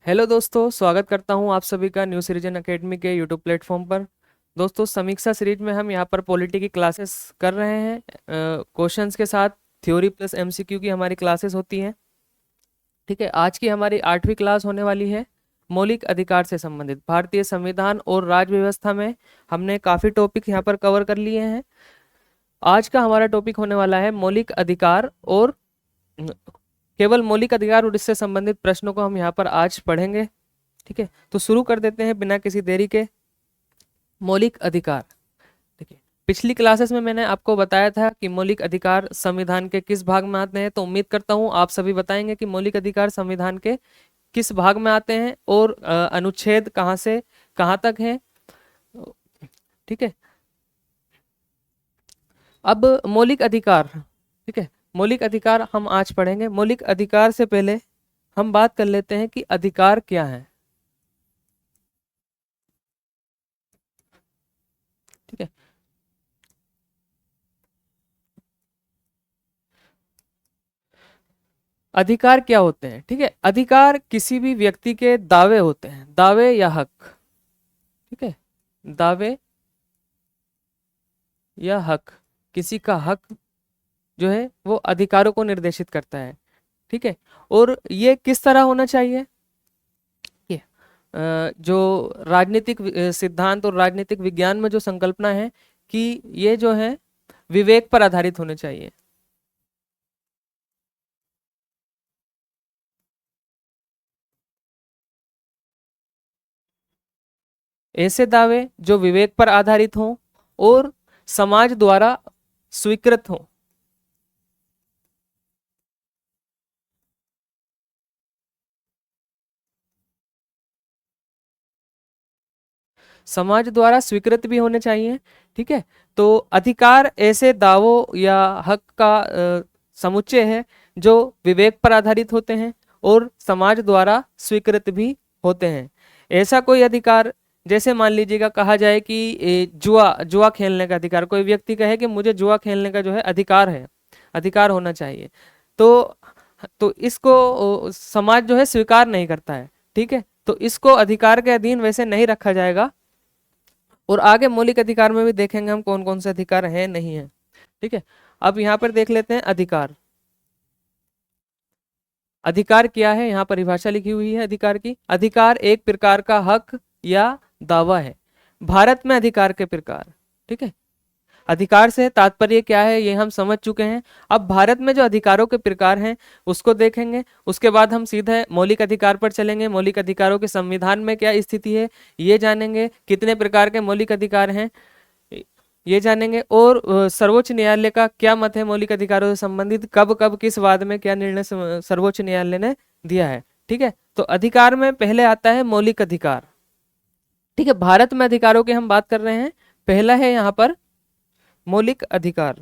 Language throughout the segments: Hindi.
हेलो दोस्तों, स्वागत करता हूं आप सभी का न्यू सिटीजन एकेडमी के यूट्यूब प्लेटफॉर्म पर। दोस्तों, समीक्षा सीरीज में हम यहां पर पॉलिटी की क्लासेस कर रहे हैं क्वेश्चंस के साथ। थ्योरी प्लस एमसीक्यू की हमारी क्लासेस होती हैं। ठीक है, आज की हमारी 8वीं क्लास होने वाली है मौलिक अधिकार से संबंधित। भारतीय संविधान और राज्य व्यवस्था में हमने काफ़ी टॉपिक यहाँ पर कवर कर लिए हैं। आज का हमारा टॉपिक होने वाला है मौलिक अधिकार और केवल मौलिक अधिकार और इससे संबंधित प्रश्नों को हम यहाँ पर आज पढ़ेंगे। ठीक है, तो शुरू कर देते हैं बिना किसी देरी के। मौलिक अधिकार। देखिए, पिछली क्लासेस में मैंने आपको बताया था कि मौलिक अधिकार संविधान के किस भाग में आते हैं, तो उम्मीद करता हूं आप सभी बताएंगे कि मौलिक अधिकार संविधान के किस भाग में आते हैं और अनुच्छेद कहां से कहां तक है। ठीक है, अब मौलिक अधिकार। ठीक है, मौलिक अधिकार हम आज पढ़ेंगे। मौलिक अधिकार से पहले हम बात कर लेते हैं कि अधिकार क्या है। ठीक है, अधिकार क्या होते हैं। ठीक है, अधिकार किसी भी व्यक्ति के दावे होते हैं, दावे या हक। ठीक है, दावे या हक, किसी का हक जो है वो अधिकारों को निर्देशित करता है। ठीक है, और ये किस तरह होना चाहिए। ये जो राजनीतिक सिद्धांत और राजनीतिक विज्ञान में जो संकल्पना है कि ये जो है विवेक पर आधारित होने चाहिए। ऐसे दावे जो विवेक पर आधारित हों और समाज द्वारा स्वीकृत हों। समाज द्वारा स्वीकृत भी होने चाहिए। ठीक है, तो अधिकार ऐसे दावों या हक का समुच्चय है जो विवेक पर आधारित होते हैं और समाज द्वारा स्वीकृत भी होते हैं। ऐसा कोई अधिकार, जैसे मान लीजिएगा कहा जाए कि जुआ जुआ खेलने का अधिकार, कोई व्यक्ति कहे कि मुझे जुआ खेलने का जो है अधिकार है, अधिकार होना चाहिए, तो इसको समाज जो है स्वीकार नहीं करता है। ठीक है, तो इसको अधिकार के अधीन वैसे नहीं रखा जाएगा। और आगे मौलिक अधिकार में भी देखेंगे हम कौन कौन से अधिकार हैं नहीं है। ठीक है, अब यहाँ पर देख लेते हैं अधिकार। अधिकार क्या है, यहाँ परिभाषा लिखी हुई है अधिकार की। अधिकार एक प्रकार का हक या दावा है। भारत में अधिकार के प्रकार। ठीक है, अधिकार से तात्पर्य क्या है ये हम समझ चुके हैं। अब भारत में जो अधिकारों के प्रकार हैं उसको देखेंगे, उसके बाद हम सीधे मौलिक अधिकार पर चलेंगे। मौलिक अधिकारों के संविधान में क्या स्थिति है ये जानेंगे, कितने प्रकार के मौलिक अधिकार हैं ये जानेंगे, और सर्वोच्च न्यायालय का क्या मत है मौलिक अधिकारों से संबंधित, कब कब किस वाद में क्या निर्णय सर्वोच्च न्यायालय ने दिया है। ठीक है, तो अधिकार में पहले आता है मौलिक अधिकार। ठीक है, भारत में अधिकारों की हम बात कर रहे हैं। पहला है यहाँ पर मौलिक अधिकार।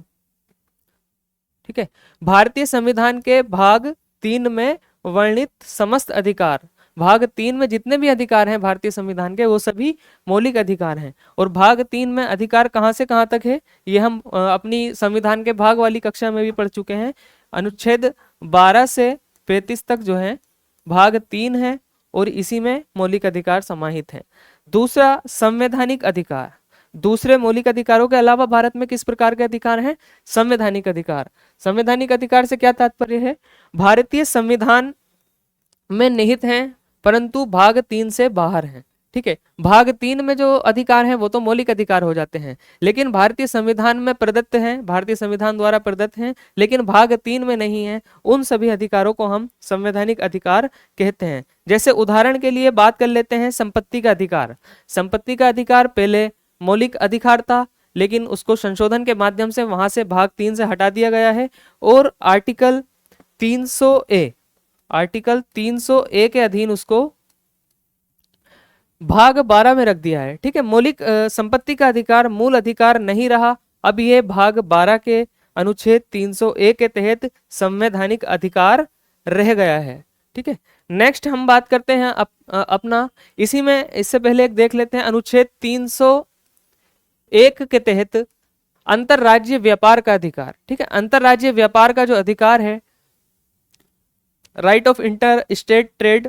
ठीक है, भारतीय संविधान के भाग 3 में वर्णित समस्त अधिकार, भाग 3 में जितने भी अधिकार हैं भारतीय संविधान के वो सभी मौलिक अधिकार हैं। और भाग 3 में अधिकार कहाँ से कहाँ तक है ये हम अपनी संविधान के भाग वाली कक्षा में भी पढ़ चुके हैं। अनुच्छेद 12 से 35 तक जो है भाग 3 है और इसी में मौलिक अधिकार समाहित है। दूसरा, संवैधानिक अधिकार। दूसरे मौलिक अधिकारों के अलावा भारत में किस प्रकार के अधिकार हैं, संवैधानिक अधिकार। संवैधानिक अधिकार से क्या तात्पर्य है, भारतीय संविधान में निहित हैं परंतु भाग 3 से बाहर हैं। ठीक है, भाग 3 में जो अधिकार हैं वो तो मौलिक अधिकार हो जाते हैं, लेकिन भारतीय संविधान में प्रदत्त हैं, भारतीय संविधान द्वारा प्रदत्त हैं, लेकिन भाग 3 में नहीं है। उन सभी अधिकारों को हम संवैधानिक अधिकार कहते हैं। जैसे उदाहरण के लिए बात कर लेते हैं संपत्ति का अधिकार। संपत्ति का अधिकार पहले मौलिक अधिकार था, लेकिन उसको संशोधन के माध्यम से वहां से भाग 3 से हटा दिया गया है और आर्टिकल 300 ए के अधीन उसको भाग 12 में रख दिया है। ठीक है, मौलिक संपत्ति का अधिकार मूल अधिकार नहीं रहा, अब ये भाग 12 के अनुच्छेद 300 ए के तहत संवैधानिक अधिकार रह गया है। ठीक है, नेक्स्ट हम बात करते हैं अपना, इसी में इससे पहले एक देख लेते हैं अनुच्छेद 301 के तहत अंतरराज्यीय व्यापार का अधिकार। ठीक है, अंतरराज्यीय व्यापार का जो अधिकार है, right of inter state trade,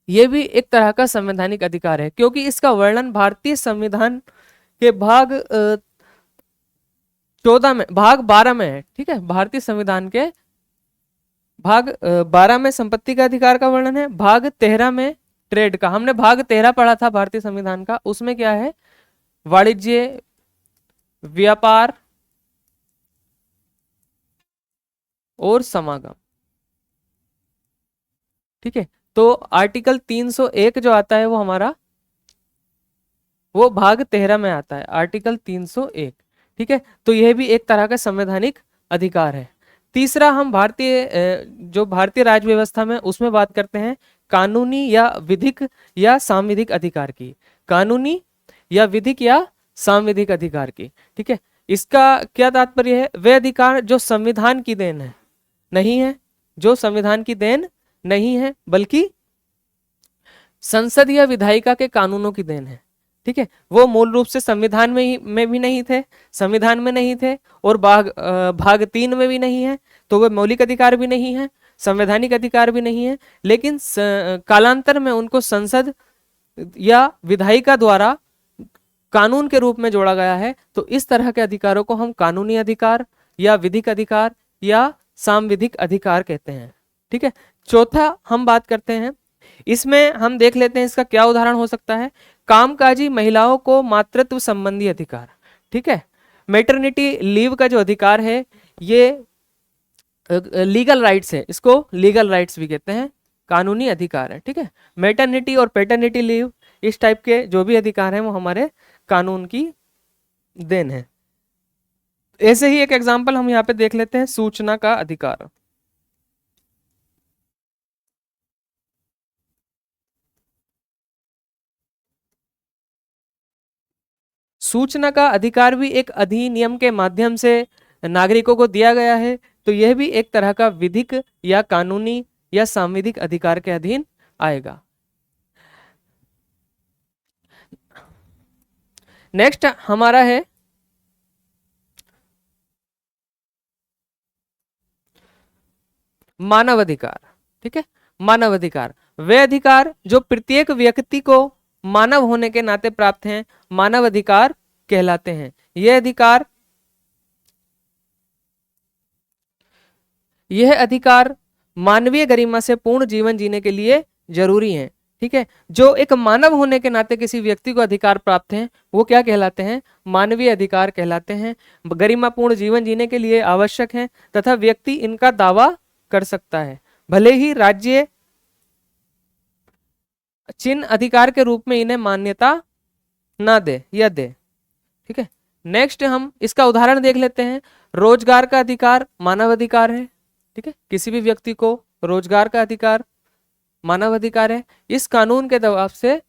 ये भी एक तरह का संवैधानिक अधिकार है, क्योंकि इसका वर्णन भारतीय संविधान के भाग 14 में, भाग 12 में है। ठीक है, भारतीय संविधान के भाग 12 में संपत्ति का अधिकार का वर्णन है, भाग 13 में ट्रेड का। हमने भाग 13 पढ़ा था भारतीय संविधान का, उसमें क्या है, वाणिज्य, व्यापार और समागम। ठीक है, तो आर्टिकल 301 जो आता है वो हमारा, वो भाग 13 में आता है, आर्टिकल 301। ठीक है, तो यह भी एक तरह का संवैधानिक अधिकार है। तीसरा, हम भारतीय जो भारतीय राज्य व्यवस्था में उसमें बात करते हैं कानूनी या विधिक या सांविधिक अधिकार की, कानूनी या विधिक या सांविधिक अधिकार की। ठीक है, इसका क्या तात्पर्य है, वे अधिकार जो संविधान की देन है नहीं है, जो संविधान की देन नहीं है, बल्कि संसद या विधायिका के कानूनों की देन है। ठीक है, वो मूल रूप से संविधान में भी नहीं थे, संविधान में नहीं थे, और भाग 3 में भी नहीं है, तो वे मौलिक अधिकार भी नहीं है, संवैधानिक अधिकार भी नहीं है, लेकिन कालांतर में उनको संसद या विधायिका द्वारा कानून के रूप में जोड़ा गया है। तो इस तरह के अधिकारों को हम कानूनी अधिकार या विधिक अधिकार या सांविधिक अधिकार कहते हैं। ठीक है, चौथा हम बात करते हैं, इसमें हम देख लेते हैं इसका क्या उदाहरण हो सकता है, कामकाजी महिलाओं को मातृत्व संबंधी अधिकार। ठीक है, मैटरनिटी लीव का जो अधिकार है ये लीगल राइट्स है, इसको लीगल राइट्स भी कहते हैं, कानूनी अधिकार है। ठीक है, मैटरनिटी और पैटर्निटी लीव, इस टाइप के जो भी अधिकार हैं वो हमारे कानून की देन है। ऐसे ही एक एग्जांपल हम यहाँ पे देख लेते हैं, सूचना का अधिकार। सूचना का अधिकार भी एक अधिनियम के माध्यम से नागरिकों को दिया गया है, तो यह भी एक तरह का विधिक या कानूनी या सांविधिक अधिकार के अधीन आएगा। नेक्स्ट हमारा है मानवाधिकार। ठीक है, मानवाधिकार वे अधिकार जो प्रत्येक व्यक्ति को मानव होने के नाते प्राप्त हैं, मानवाधिकार कहलाते हैं। यह अधिकार मानवीय गरिमा से पूर्ण जीवन जीने के लिए जरूरी है। ठीक है, जो एक मानव होने के नाते किसी व्यक्ति को अधिकार प्राप्त हैं वो क्या कहलाते हैं, मानवीय अधिकार कहलाते हैं, गरिमापूर्ण जीवन जीने के लिए आवश्यक हैं तथा व्यक्ति इनका दावा कर सकता है, भले ही राज्य चिन्ह अधिकार के रूप में इन्हें मान्यता ना दे या दे। ठीक है, नेक्स्ट हम इसका उदाहरण देख लेते हैं, रोजगार का अधिकार मानव अधिकार है। ठीक है, किसी भी व्यक्ति को रोजगार का अधिकार मानव अधिकार है, इस कानून के दबाव से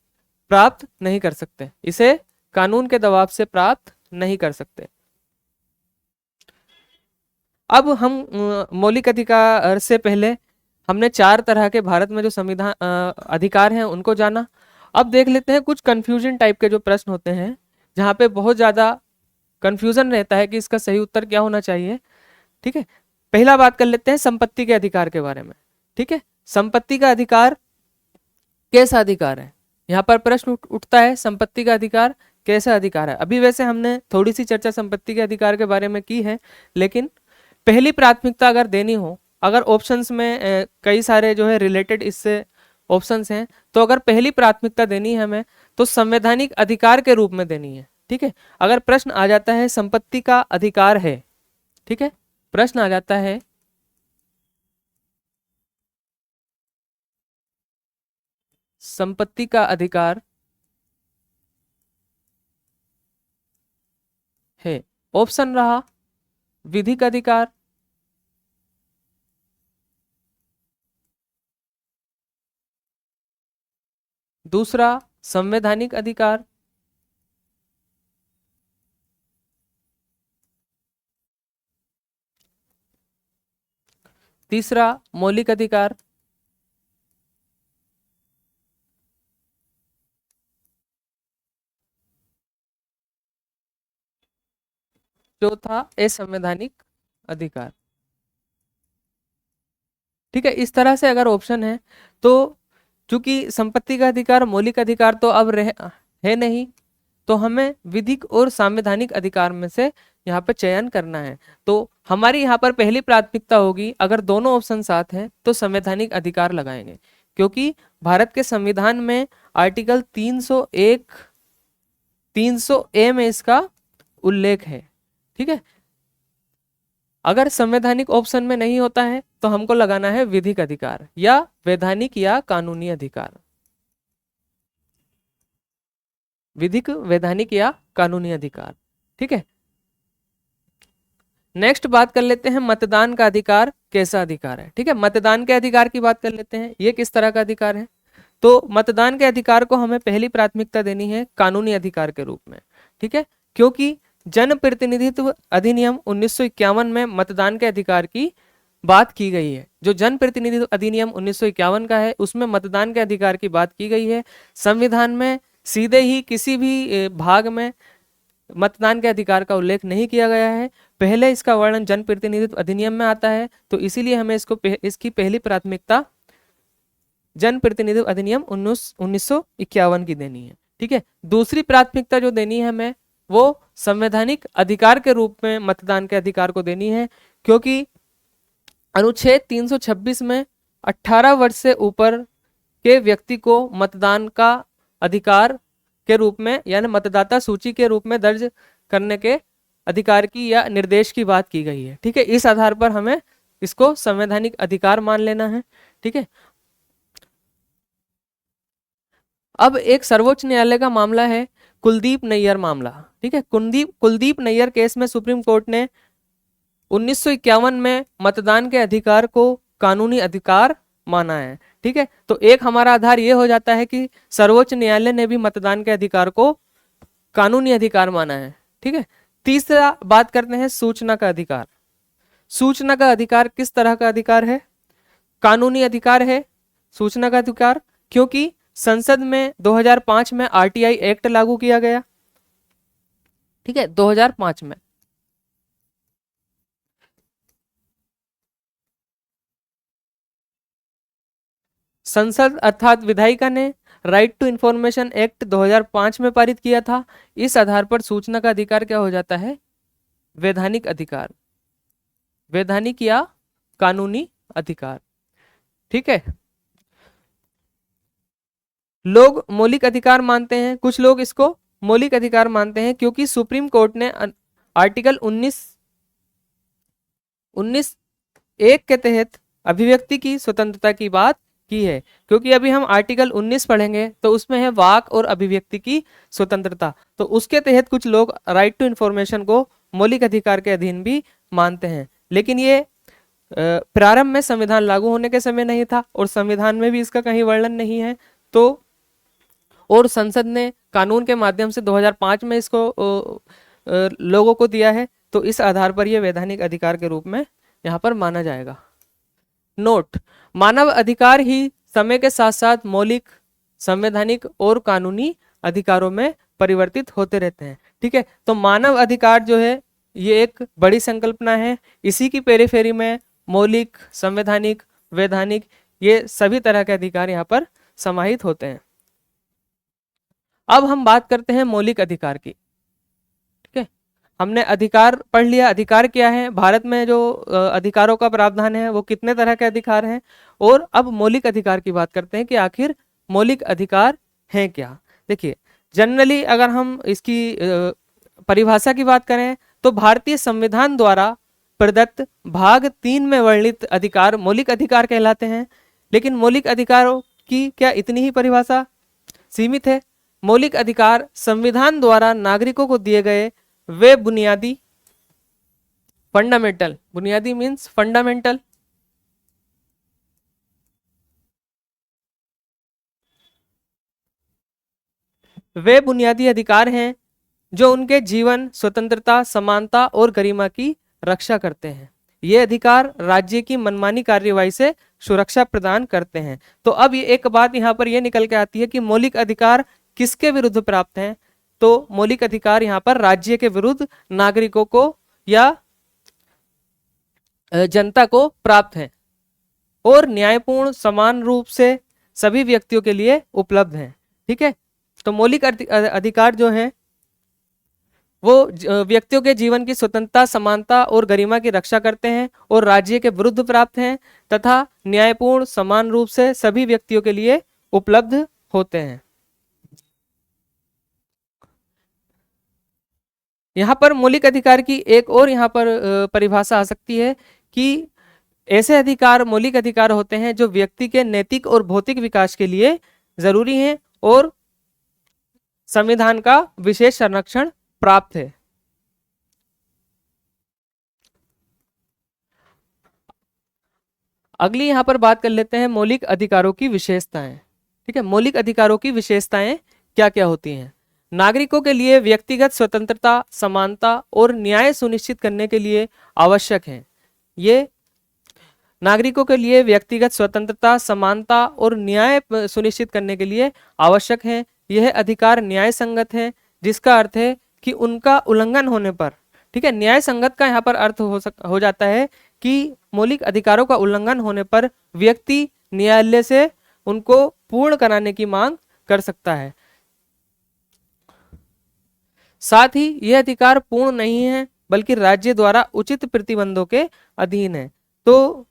प्राप्त नहीं कर सकते, इसे कानून के दबाव से प्राप्त नहीं कर सकते। अब हम मौलिक अधिकार से पहले हमने 4 तरह के भारत में जो संविधान अधिकार हैं उनको जाना। अब देख लेते हैं कुछ कंफ्यूजन टाइप के जो प्रश्न होते हैं, जहाँ पे बहुत ज्यादा कंफ्यूजन रहता है कि इसका सही उत्तर क्या होना चाहिए। ठीक है, पहला बात कर लेते हैं संपत्ति के अधिकार के बारे में। ठीक है, संपत्ति का अधिकार कैसा अधिकार है, यहाँ पर प्रश्न उठता है, संपत्ति का अधिकार कैसा अधिकार है। अभी वैसे हमने थोड़ी सी चर्चा संपत्ति के अधिकार के बारे में की है, लेकिन पहली प्राथमिकता अगर देनी हो, अगर ऑप्शंस में कई सारे जो है रिलेटेड इससे ऑप्शंस हैं, तो अगर पहली प्राथमिकता देनी है हमें तो संवैधानिक अधिकार के रूप में देनी है। ठीक है, अगर प्रश्न आ जाता है संपत्ति का अधिकार है, ठीक है, प्रश्न आ जाता है संपत्ति का अधिकार है, ऑप्शन रहा विधिक अधिकार, दूसरा संवैधानिक अधिकार, तीसरा मौलिक अधिकार, चौथा असंवैधानिक अधिकार। ठीक है, इस तरह से अगर ऑप्शन है तो क्योंकि संपत्ति का अधिकार, मौलिक अधिकार तो अब है नहीं, तो हमें विधिक और संवैधानिक अधिकार में से यहाँ पे चयन करना है। तो हमारी यहाँ पर पहली प्राथमिकता होगी, अगर दोनों ऑप्शन साथ हैं तो संवैधानिक अधिकार लगाएंगे, क्योंकि भारत के संविधान में आर्टिकल 301 300A में इसका उल्लेख है। ठीक है, अगर संवैधानिक ऑप्शन में नहीं होता है तो हमको लगाना है विधिक अधिकार या वैधानिक या कानूनी अधिकार, विधिक, वैधानिक या कानूनी अधिकार। ठीक है, नेक्स्ट बात कर लेते हैं मतदान का अधिकार कैसा अधिकार है। ठीक है, मतदान के अधिकार की बात कर लेते हैं, ये किस तरह का अधिकार है। तो मतदान के अधिकार को हमें पहली प्राथमिकता देनी है कानूनी अधिकार के रूप में। ठीक है, क्योंकि जन प्रतिनिधित्व अधिनियम 1951 में मतदान के अधिकार की बात की गई है। जो जन प्रतिनिधित्व अधिनियम 1951 का है उसमें मतदान के अधिकार की बात की गई है। संविधान में सीधे ही किसी भी भाग में मतदान के अधिकार का उल्लेख नहीं किया गया है, पहले इसका वर्णन जन प्रतिनिधित्व अधिनियम में आता है, तो इसीलिए हमें इसकी पहली प्राथमिकता जन प्रतिनिधित्व अधिनियम 1951 की देनी है। ठीक है, दूसरी प्राथमिकता जो देनी है हमें वो संवैधानिक अधिकार के रूप में मतदान के अधिकार को देनी है, क्योंकि अनुच्छेद 326 में 18 वर्ष से ऊपर के व्यक्ति को मतदान का अधिकार के रूप में यानी मतदाता सूची के रूप में दर्ज करने के अधिकार की या निर्देश की बात की गई है। ठीक है, इस आधार पर हमें इसको संवैधानिक अधिकार मान लेना है। ठीक है, अब एक सर्वोच्च न्यायालय का मामला है कुलदीप नैयर मामला। ठीक है, कुलदीप नैयर केस में सुप्रीम कोर्ट ने 1951 में मतदान के अधिकार को कानूनी अधिकार माना है। ठीक है, तो एक हमारा आधार ये हो जाता है कि सर्वोच्च न्यायालय ने भी मतदान के अधिकार को कानूनी अधिकार माना है। ठीक है, तीसरा बात करते हैं सूचना का अधिकार। सूचना का अधिकार किस तरह का अधिकार है? कानूनी अधिकार है सूचना का अधिकार, क्योंकि संसद में 2005 में आरटीआई एक्ट लागू किया गया। ठीक है, 2005 में संसद अर्थात विधायिका ने राइट टू इंफॉर्मेशन एक्ट 2005 में पारित किया था। इस आधार पर सूचना का अधिकार क्या हो जाता है? वैधानिक अधिकार, वैधानिक या कानूनी अधिकार। ठीक है, लोग मौलिक अधिकार मानते हैं, कुछ लोग इसको मौलिक अधिकार मानते हैं क्योंकि सुप्रीम कोर्ट ने आर्टिकल 19(1) के तहत अभिव्यक्ति की स्वतंत्रता की बात की है। क्योंकि अभी हम आर्टिकल 19 पढ़ेंगे तो उसमें है वाक और अभिव्यक्ति की स्वतंत्रता, तो उसके तहत कुछ लोग राइट टू इंफॉर्मेशन को मौलिक अधिकार के अधीन भी मानते हैं। लेकिन ये प्रारंभ में संविधान लागू होने के समय नहीं था और संविधान में भी इसका कहीं वर्णन नहीं है, तो और संसद ने कानून के माध्यम से 2005 में इसको लोगों को दिया है, तो इस आधार पर यह वैधानिक अधिकार के रूप में यहाँ पर माना जाएगा। नोट, मानव अधिकार ही समय के साथ साथ मौलिक, संवैधानिक और कानूनी अधिकारों में परिवर्तित होते रहते हैं। ठीक है, तो मानव अधिकार जो है ये एक बड़ी संकल्पना है, इसी की पेरिफेरी में मौलिक, संवैधानिक, वैधानिक ये सभी तरह के अधिकार यहाँ पर समाहित होते हैं। अब हम बात करते हैं मौलिक अधिकार की। ठीक है, हमने अधिकार पढ़ लिया, अधिकार क्या है, भारत में जो अधिकारों का प्रावधान है वो कितने तरह के अधिकार हैं, और अब मौलिक अधिकार की बात करते हैं कि आखिर मौलिक अधिकार हैं क्या। देखिए, जनरली अगर हम इसकी परिभाषा की बात करें तो भारतीय संविधान द्वारा प्रदत्त भाग 3 में वर्णित अधिकार मौलिक अधिकार कहलाते हैं। लेकिन मौलिक अधिकारों की क्या इतनी ही परिभाषा सीमित है? मौलिक अधिकार संविधान द्वारा नागरिकों को दिए गए वे बुनियादी, फंडामेंटल, बुनियादी मीन्स फंडामेंटल, वे बुनियादी अधिकार हैं जो उनके जीवन, स्वतंत्रता, समानता और गरिमा की रक्षा करते हैं। ये अधिकार राज्य की मनमानी कार्यवाही से सुरक्षा प्रदान करते हैं। तो अब ये एक बात यहाँ पर ये निकल के आती है कि मौलिक अधिकार किसके विरुद्ध प्राप्त हैं? तो मौलिक अधिकार यहाँ पर राज्य के विरुद्ध नागरिकों को या जनता को प्राप्त है और न्यायपूर्ण, समान रूप से सभी व्यक्तियों के लिए उपलब्ध हैं। ठीक है, तो मौलिक अधिकार जो है वो व्यक्तियों के जीवन की स्वतंत्रता, समानता और गरिमा की रक्षा करते हैं और राज्य के विरुद्ध प्राप्त हैं तथा न्यायपूर्ण समान रूप से सभी व्यक्तियों के लिए उपलब्ध होते हैं। यहाँ पर मौलिक अधिकार की एक और यहाँ पर परिभाषा आ सकती है कि ऐसे अधिकार मौलिक अधिकार होते हैं जो व्यक्ति के नैतिक और भौतिक विकास के लिए जरूरी हैं और संविधान का विशेष संरक्षण प्राप्त है। अगली यहाँ पर बात कर लेते हैं मौलिक अधिकारों की विशेषताएं। ठीक है, मौलिक अधिकारों की विशेषताएं क्या क्या होती हैं? नागरिकों के लिए व्यक्तिगत स्वतंत्रता, समानता और न्याय सुनिश्चित करने के लिए आवश्यक है। ये नागरिकों के लिए व्यक्तिगत स्वतंत्रता, समानता और न्याय सुनिश्चित करने के लिए आवश्यक है। यह अधिकार न्याय संगत है, जिसका अर्थ है कि उनका उल्लंघन होने पर, ठीक है, न्याय संगत का यहाँ पर अर्थ हो जाता है कि मौलिक अधिकारों का उल्लंघन होने पर व्यक्ति न्यायालय से उनको पूर्ण कराने की मांग कर सकता है। साथ ही यह अधिकार पूर्ण नहीं है बल्कि राज्य द्वारा उचित प्रतिबंधों के अधीन है। तो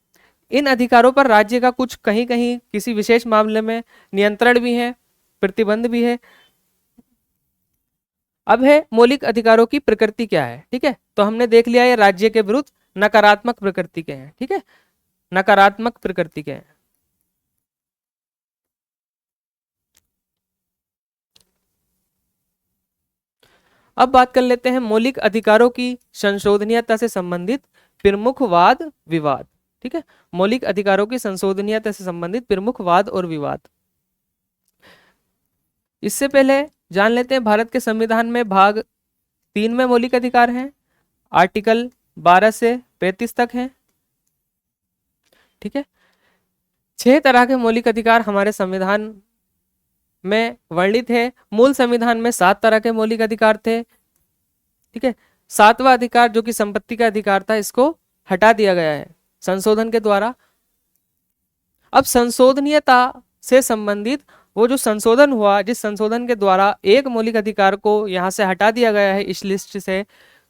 इन अधिकारों पर राज्य का कुछ कहीं कहीं किसी विशेष मामले में नियंत्रण भी है, प्रतिबंध भी है। अब है मौलिक अधिकारों की प्रकृति क्या है। ठीक है, तो हमने देख लिया है राज्य के विरुद्ध नकारात्मक प्रकृति के हैं। ठीक है, नकारात्मक प्रकृति के हैं। अब बात कर लेते हैं मौलिक अधिकारों की संशोधनीयता से संबंधित प्रमुख वाद विवाद। ठीक है, मौलिक अधिकारों की संशोधनीयता से संबंधित प्रमुख वाद और विवाद। इससे पहले जान लेते हैं भारत के संविधान में भाग 3 में मौलिक अधिकार हैं, आर्टिकल 12 से 35 तक हैं। ठीक है, 6 तरह के मौलिक अधिकार हमारे संविधान में वर्णित है। मूल संविधान में 7 तरह के मौलिक अधिकार थे। ठीक है, 7वां अधिकार जो कि संपत्ति का अधिकार था, इसको हटा दिया गया है संशोधन के द्वारा। अब संशोधनीयता से संबंधित वो जो संशोधन हुआ, जिस संशोधन के द्वारा एक मौलिक अधिकार को यहाँ से हटा दिया गया है इस लिस्ट से,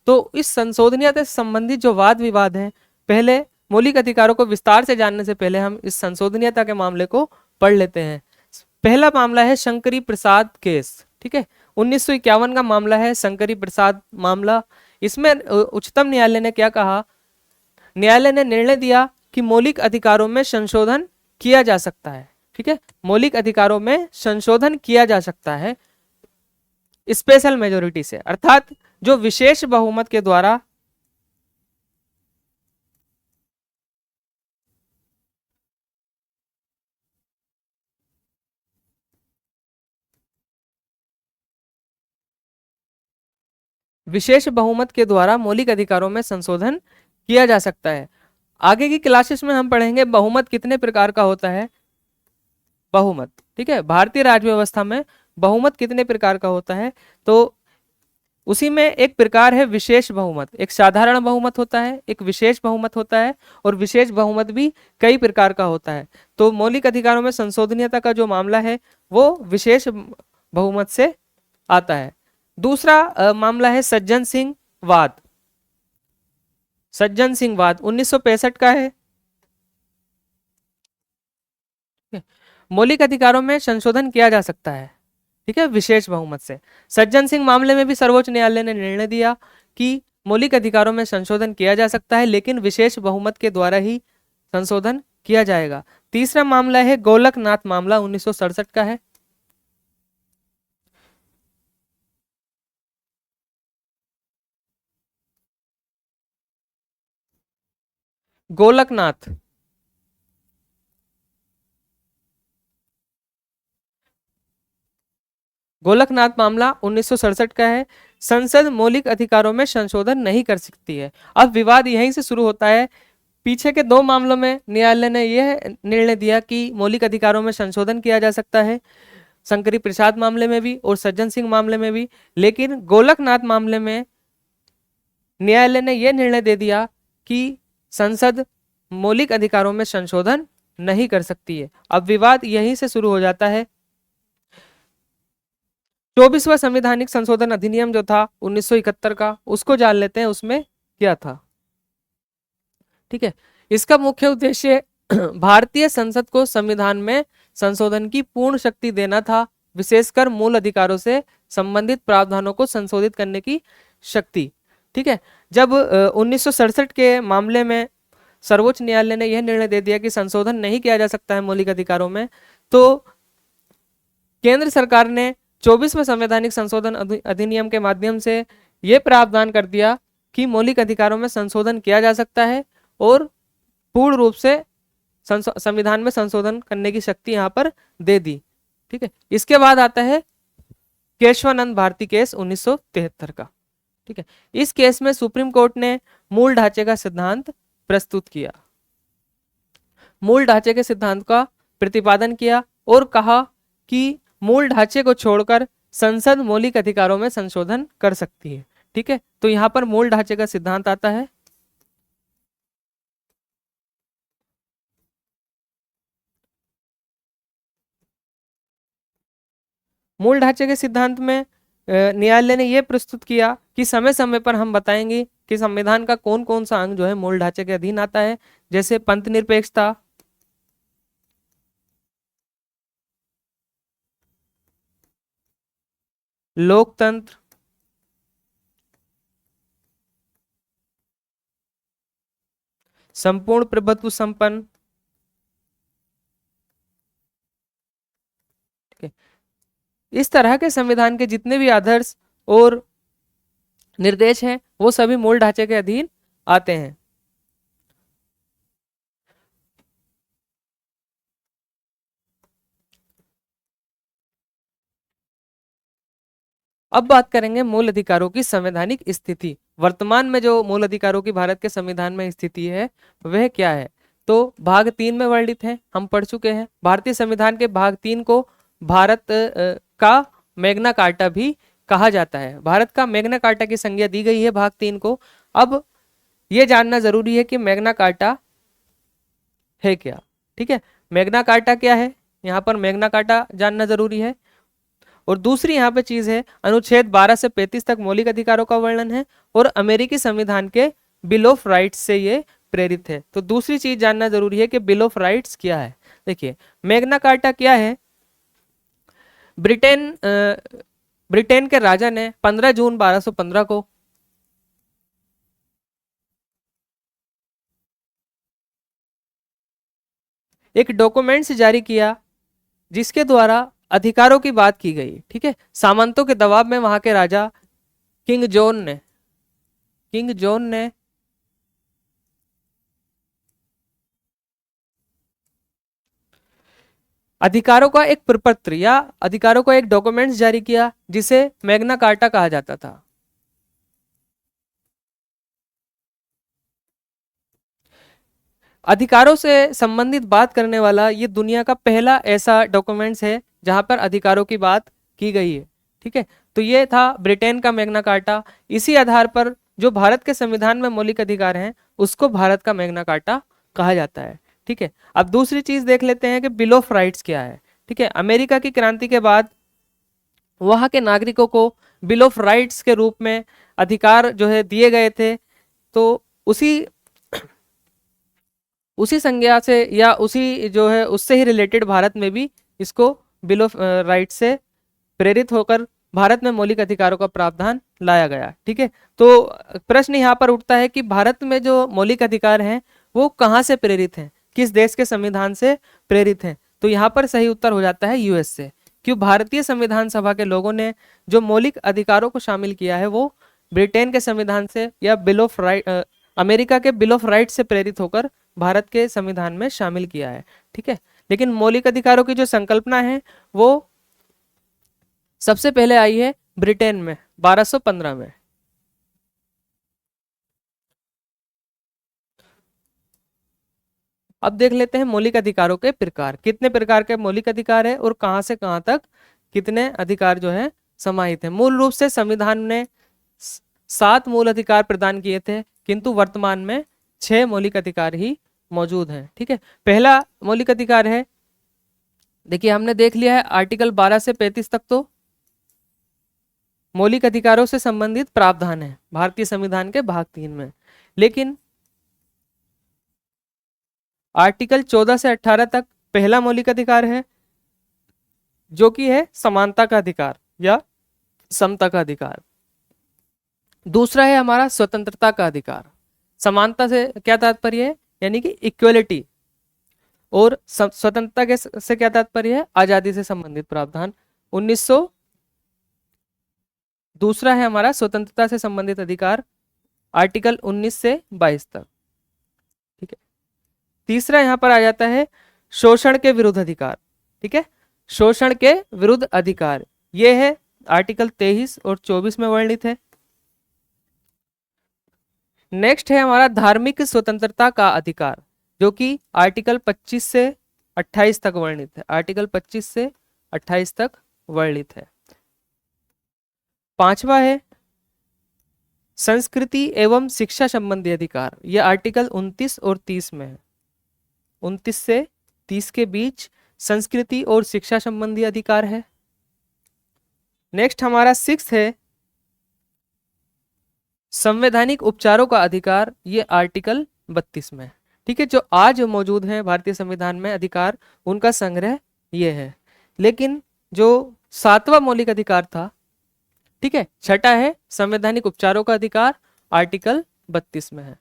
तो इस संशोधनीयता से संबंधित जो वाद विवाद है, पहले मौलिक अधिकारों को विस्तार से जानने से पहले हम इस संशोधनीयता के मामले को पढ़ लेते हैं। पहला मामला है शंकरी प्रसाद केस। ठीक है, 1951 का मामला है शंकरी प्रसाद मामला। इसमें उच्चतम न्यायालय ने क्या कहा? न्यायालय ने निर्णय दिया कि मौलिक अधिकारों में संशोधन किया जा सकता है। ठीक है, मौलिक अधिकारों में संशोधन किया जा सकता है स्पेशल मेजोरिटी से, अर्थात जो विशेष बहुमत के द्वारा मौलिक अधिकारों में संशोधन किया जा सकता है। आगे की क्लासेस में हम पढ़ेंगे बहुमत कितने प्रकार का होता है। बहुमत, ठीक है, भारतीय राज्य व्यवस्था में बहुमत कितने प्रकार का होता है, तो उसी में एक प्रकार है विशेष बहुमत। एक साधारण बहुमत होता है, एक विशेष बहुमत होता है, और विशेष बहुमत भी कई प्रकार का होता है। तो मौलिक अधिकारों में संशोधनीयता का जो मामला है वो विशेष बहुमत से आता है। दूसरा मामला है सज्जन सिंह वाद। सज्जन सिंह वाद 1965 का है। मौलिक अधिकारों में संशोधन किया जा सकता है, ठीक है, विशेष बहुमत से। सज्जन सिंह मामले में भी सर्वोच्च न्यायालय ने निर्णय दिया कि मौलिक अधिकारों में संशोधन किया जा सकता है, लेकिन विशेष बहुमत के द्वारा ही संशोधन किया जाएगा। तीसरा मामला है गोलकनाथ मामला, 1967 का है। गोलकनाथ मामला 1967 का है। संसद मौलिक अधिकारों में संशोधन नहीं कर सकती है। अब विवाद यहीं से शुरू होता है। पीछे के 2 मामलों में न्यायालय ने यह निर्णय दिया कि मौलिक अधिकारों में संशोधन किया जा सकता है, शंकरी प्रसाद मामले में भी और सज्जन सिंह मामले में भी। लेकिन गोलकनाथ मामले में न्यायालय ने यह निर्णय दे दिया कि संसद मौलिक अधिकारों में संशोधन नहीं कर सकती है। अब विवाद यहीं से शुरू हो जाता है। 24वां संवैधानिक संशोधन अधिनियम जो था 1971 का, उसको जान लेते हैं उसमें क्या था। ठीक है, इसका मुख्य उद्देश्य भारतीय संसद को संविधान में संशोधन की पूर्ण शक्ति देना था, विशेषकर मूल अधिकारों से संबंधित प्रावधानों को संशोधित करने की शक्ति। ठीक है, जब 1967 के मामले में सर्वोच्च न्यायालय ने यह निर्णय दे दिया कि संशोधन नहीं किया जा सकता है मौलिक अधिकारों में, तो केंद्र सरकार ने 24वें संवैधानिक संशोधन अधिनियम के माध्यम से यह प्रावधान कर दिया कि मौलिक अधिकारों में संशोधन किया जा सकता है और पूर्ण रूप से संविधान में संशोधन करने की शक्ति यहां पर दे दी। ठीक है, इसके बाद आता है केशवानंद भारती केस 1973 का। ठीक है, इस केस में सुप्रीम कोर्ट ने मूल ढांचे का सिद्धांत प्रस्तुत किया, मूल ढांचे के सिद्धांत का प्रतिपादन किया और कहा कि मूल ढांचे को छोड़कर संसद मौलिक अधिकारों में संशोधन कर सकती है। ठीक है, तो यहां पर मूल ढांचे का सिद्धांत आता है। मूल ढांचे के सिद्धांत में न्यायालय ने यह प्रस्तुत किया कि समय समय पर हम बताएंगे कि संविधान का कौन कौन सा अंग जो है मूल ढांचे के अधीन आता है, जैसे पंथ निरपेक्षता, लोकतंत्र, संपूर्ण प्रभुत्व संपन्न। ठीक है, इस तरह के संविधान के जितने भी आदर्श और निर्देश हैं वो सभी मूल ढांचे के अधीन आते हैं। अब बात करेंगे मूल अधिकारों की संवैधानिक स्थिति। वर्तमान में जो मूल अधिकारों की भारत के संविधान में स्थिति है वह क्या है, तो भाग 3 में वर्णित है, हम पढ़ चुके हैं। भारतीय संविधान के भाग 3 को भारत का मैग्ना कार्टा भी कहा जाता है। भारत का मैग्ना कार्टा की संज्ञा दी गई है भाग 3 को। अब यह जानना जरूरी है कि मैग्ना कार्टा है क्या। ठीक है, मैग्ना कार्टा क्या है, यहाँ पर मैग्ना कार्टा जानना जरूरी है। और दूसरी यहाँ पे चीज है, अनुच्छेद 12 से 35 तक मौलिक अधिकारों का वर्णन है और अमेरिकी संविधान के बिल ऑफ राइट्स से ये प्रेरित है। तो दूसरी चीज जानना जरूरी है कि बिल ऑफ राइट्स क्या है। देखिए, मैग्ना कार्टा क्या है, ब्रिटेन के राजा ने 15 जून 1215 को एक डॉक्यूमेंट्स जारी किया जिसके द्वारा अधिकारों की बात की गई। ठीक है, सामंतों के दबाव में वहां के राजा किंग जॉन ने अधिकारों का एक प्रपत्र या अधिकारों का एक डॉक्यूमेंट्स जारी किया जिसे मैग्ना कार्टा कहा जाता था। अधिकारों से संबंधित बात करने वाला ये दुनिया का पहला ऐसा डॉक्यूमेंट्स है जहां पर अधिकारों की बात की गई है। ठीक है, तो ये था ब्रिटेन का मैग्ना कार्टा। इसी आधार पर जो भारत के संविधान में मौलिक अधिकार हैं उसको भारत का मैग्ना कार्टा कहा जाता है। ठीक है, अब दूसरी चीज देख लेते हैं कि बिल ऑफ राइट्स क्या है। ठीक है, अमेरिका की क्रांति के बाद वहां के नागरिकों को बिल ऑफ राइट्स के रूप में अधिकार जो है दिए गए थे। तो उसी संज्ञा से या उसी जो है उससे ही रिलेटेड भारत में भी इसको बिल ऑफ राइट से प्रेरित होकर भारत में मौलिक अधिकारों का प्रावधान लाया गया। ठीक है, तो प्रश्न यहाँ पर उठता है कि भारत में जो मौलिक अधिकार हैं वो कहाँ से प्रेरित हैं, किस देश के संविधान से प्रेरित हैं। तो यहाँ पर सही उत्तर हो जाता है यूएस से। क्यों, भारतीय संविधान सभा के लोगों ने जो मौलिक अधिकारों को शामिल किया है वो ब्रिटेन के संविधान से या बिल ऑफ राइट अमेरिका के बिल ऑफ राइट से प्रेरित होकर भारत के संविधान में शामिल किया है। ठीक है, लेकिन मौलिक अधिकारों की जो संकल्पना है वो सबसे पहले आई है ब्रिटेन में 1215 में। अब देख लेते हैं मौलिक अधिकारों के प्रकार, कितने प्रकार के मौलिक अधिकार है और कहां से कहां तक कितने अधिकार जो है समाहित है। मूल रूप से संविधान ने 7 मूल अधिकार प्रदान किए थे, किंतु वर्तमान में 6 मौलिक अधिकार ही मौजूद हैं। ठीक है, पहला मौलिक अधिकार है, देखिए हमने देख लिया है आर्टिकल 12 से 35 तक तो मौलिक अधिकारों से संबंधित प्रावधान है भारतीय संविधान के भाग 3 में, लेकिन आर्टिकल 14 से 18 तक पहला मौलिक अधिकार है जो कि है समानता का अधिकार या समता का अधिकार। दूसरा है हमारा स्वतंत्रता का अधिकार। समानता से क्या तात्पर्य है, यानी कि इक्वलिटी, और स्वतंत्रता के से क्या तात्पर्य है, आजादी से संबंधित प्रावधान 1900। दूसरा है हमारा स्वतंत्रता से संबंधित अधिकार आर्टिकल 19 से 22 तक। ठीक है, तीसरा यहां पर आ जाता है शोषण के विरुद्ध अधिकार। ठीक है, शोषण के विरुद्ध अधिकार ये है आर्टिकल 23 और 24 में वर्णित है। नेक्स्ट है हमारा धार्मिक स्वतंत्रता का अधिकार जो कि आर्टिकल 25 से 28 तक वर्णित है। आर्टिकल 25 से 28 तक वर्णित है। पांचवा है संस्कृति एवं शिक्षा संबंधी अधिकार, यह आर्टिकल 29 और 30 में है। 29 से 30 के बीच संस्कृति और शिक्षा संबंधी अधिकार है। नेक्स्ट हमारा 6 है संवैधानिक उपचारों का अधिकार, ये आर्टिकल 32 में है। ठीक है, जो आज मौजूद है भारतीय संविधान में अधिकार, उनका संग्रह ये है। लेकिन जो 7वां मौलिक अधिकार था, ठीक है, छठा है संवैधानिक उपचारों का अधिकार, आर्टिकल 32 में है।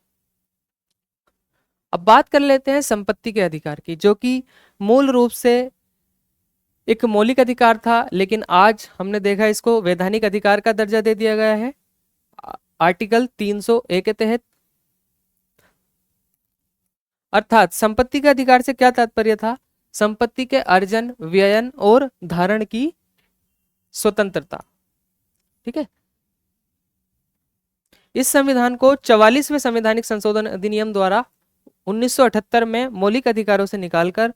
अब बात कर लेते हैं संपत्ति के अधिकार की, जो कि मूल रूप से एक मौलिक अधिकार था, लेकिन आज हमने देखा इसको वैधानिक अधिकार का दर्जा दे दिया गया है आर्टिकल 301 के तहत। अर्थात संपत्ति के अधिकार से क्या तात्पर्य था, संपत्ति के अर्जन, व्ययन और धारण की स्वतंत्रता। ठीक है, इस संविधान को 44वें संवैधानिक संशोधन अधिनियम द्वारा 1978 में मौलिक अधिकारों से निकालकर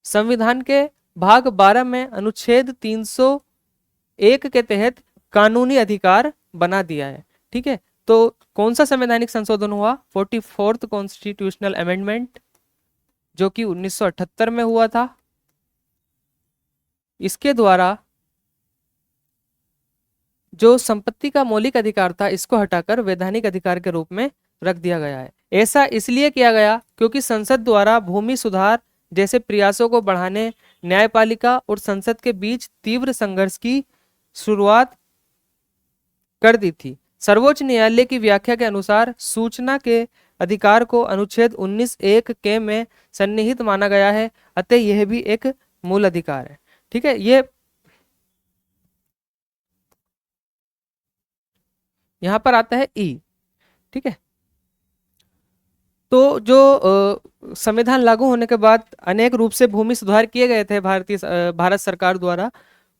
संविधान के भाग 12 में अनुच्छेद 301 के तहत कानूनी अधिकार बना दिया है। ठीक है, तो कौन सा संवैधानिक संशोधन हुआ, 44th कॉन्स्टिट्यूशनल अमेंडमेंट, जो कि 1978 में हुआ था। इसके द्वारा जो संपत्ति का मौलिक अधिकार था, इसको हटाकर वैधानिक अधिकार के रूप में रख दिया गया है। ऐसा इसलिए किया गया क्योंकि संसद द्वारा भूमि सुधार जैसे प्रयासों को बढ़ाने न्यायपालिका और संसद के बीच तीव्र संघर्ष की शुरुआत कर दी थी। सर्वोच्च न्यायालय की व्याख्या के अनुसार सूचना के अधिकार को अनुच्छेद 19(1) के में सन्निहित माना गया है, अतः यह भी एक मूल अधिकार है। ठीक है, ये यहां पर आता है ई। ठीक है, तो जो संविधान लागू होने के बाद अनेक रूप से भूमि सुधार किए गए थे भारत सरकार द्वारा,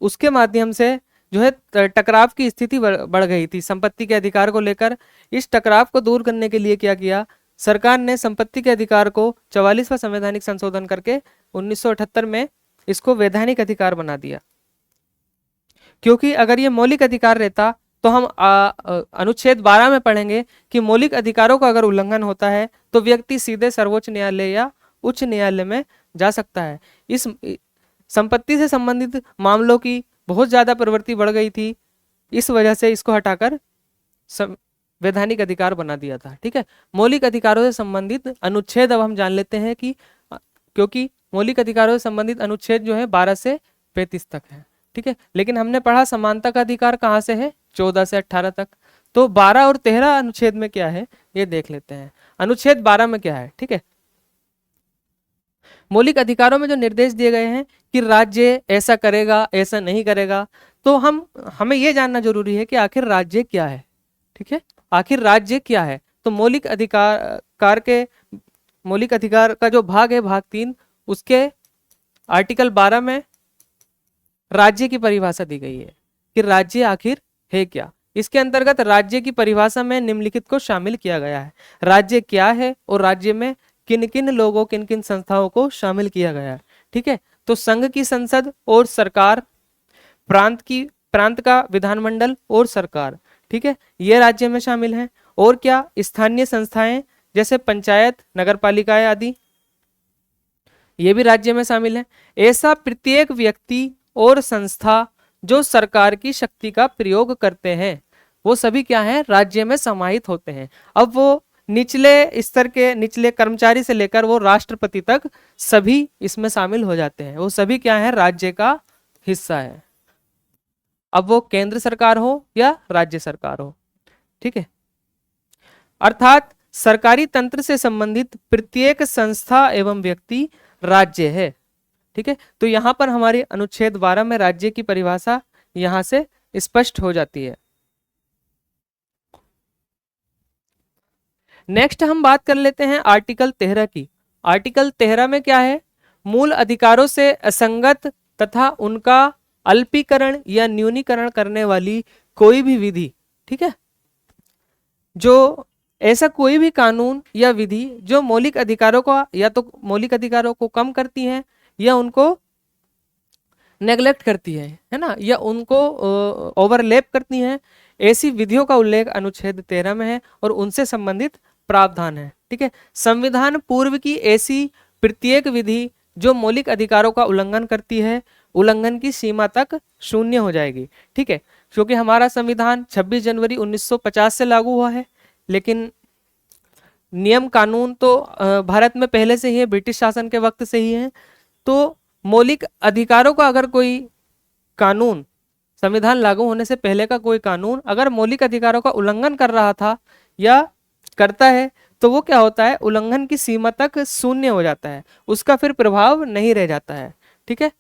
उसके माध्यम से जो है टकराव की स्थिति बढ़ गई थी संपत्ति के अधिकार को लेकर। इस टकराव को दूर करने के लिए क्या किया, सरकार ने संपत्ति के अधिकार को 44वां संवैधानिक संशोधन करके 1978 में इसको वैधानिक अधिकार बना दिया। क्योंकि अगर ये मौलिक अधिकार रहता तो हम अनुच्छेद 12 में पढ़ेंगे कि मौलिक अधिकारों का अगर उल्लंघन होता है तो व्यक्ति सीधे सर्वोच्च न्यायालय या उच्च न्यायालय में जा सकता है। इस संपत्ति से संबंधित मामलों की बहुत ज्यादा प्रवृत्ति बढ़ गई थी, इस वजह से इसको हटाकर वैधानिक अधिकार बना दिया था। ठीक है, मौलिक अधिकारों से संबंधित अनुच्छेद अब हम जान लेते हैं कि क्योंकि मौलिक अधिकारों से संबंधित अनुच्छेद जो है 12 से 35 तक है। ठीक है, लेकिन हमने पढ़ा समानता का अधिकार कहाँ से है, 14 से 18 तक। तो 12 और 13 अनुच्छेद में क्या है ये देख लेते हैं। अनुच्छेद 12 में क्या है, ठीक है, मौलिक अधिकारों में जो निर्देश दिए गए हैं कि राज्य ऐसा करेगा ऐसा नहीं करेगा, तो हमें ये जानना जरूरी है कि आखिर राज्य क्या है। ठीक है, आखिर राज्य क्या है, तो मौलिक अधिकार का जो भाग है भाग 3, उसके आर्टिकल 12 में राज्य की परिभाषा दी गई है कि राज्य आखिर है क्या। इसके अंतर्गत राज्य की परिभाषा में निम्नलिखित को शामिल किया गया है। राज्य क्या है और राज्य में किन किन लोगों किन किन संस्थाओं को शामिल किया गया है। ठीक है, तो संघ की संसद और सरकार, प्रांत का विधानमंडल और सरकार, ठीक है, ये राज्य में शामिल हैं। और क्या, स्थानीय संस्थाएं जैसे पंचायत, नगर पालिकाएं आदि, ये भी राज्य में शामिल है। ऐसा प्रत्येक व्यक्ति और संस्था जो सरकार की शक्ति का प्रयोग करते हैं वो सभी क्या है, राज्य में समाहित होते हैं। अब वो निचले स्तर के, निचले कर्मचारी से लेकर वो राष्ट्रपति तक सभी इसमें शामिल हो जाते हैं, वो सभी क्या है, राज्य का हिस्सा है। अब वो केंद्र सरकार हो या राज्य सरकार हो, ठीक है। अर्थात सरकारी तंत्र से संबंधित प्रत्येक संस्था एवं व्यक्ति राज्य है, ठीक है। तो यहां पर हमारी अनुच्छेद 12 में राज्य की परिभाषा यहां से स्पष्ट हो जाती है। नेक्स्ट हम बात कर लेते हैं आर्टिकल 13 की। आर्टिकल 13 में क्या है, मूल अधिकारों से असंगत तथा उनका अल्पीकरण या न्यूनीकरण करने वाली कोई भी विधि, ठीक है, जो ऐसा कोई भी कानून या विधि जो मौलिक अधिकारों को या तो मौलिक अधिकारों को कम करती है या उनको नेग्लेक्ट करती है ना, या उनको ओवरलैप करती हैं, ऐसी विधियों का उल्लेख अनुच्छेद 13 में है और उनसे संबंधित प्रावधान है, ठीक है। संविधान पूर्व की ऐसी प्रत्येक विधि जो मौलिक अधिकारों का उल्लंघन करती है, उल्लंघन की सीमा तक शून्य हो जाएगी, ठीक है। क्योंकि हमारा संविधान 26 जनवरी 1950 से लागू हुआ है, लेकिन नियम कानून तो भारत में पहले से ही है, ब्रिटिश शासन के वक्त से ही है। तो मौलिक अधिकारों का अगर कोई कानून, संविधान लागू होने से पहले का कोई कानून अगर मौलिक अधिकारों का उल्लंघन कर रहा था या करता है, तो वो क्या होता है, उल्लंघन की सीमा तक शून्य हो जाता है, उसका फिर प्रभाव नहीं रह जाता है, ठीक है।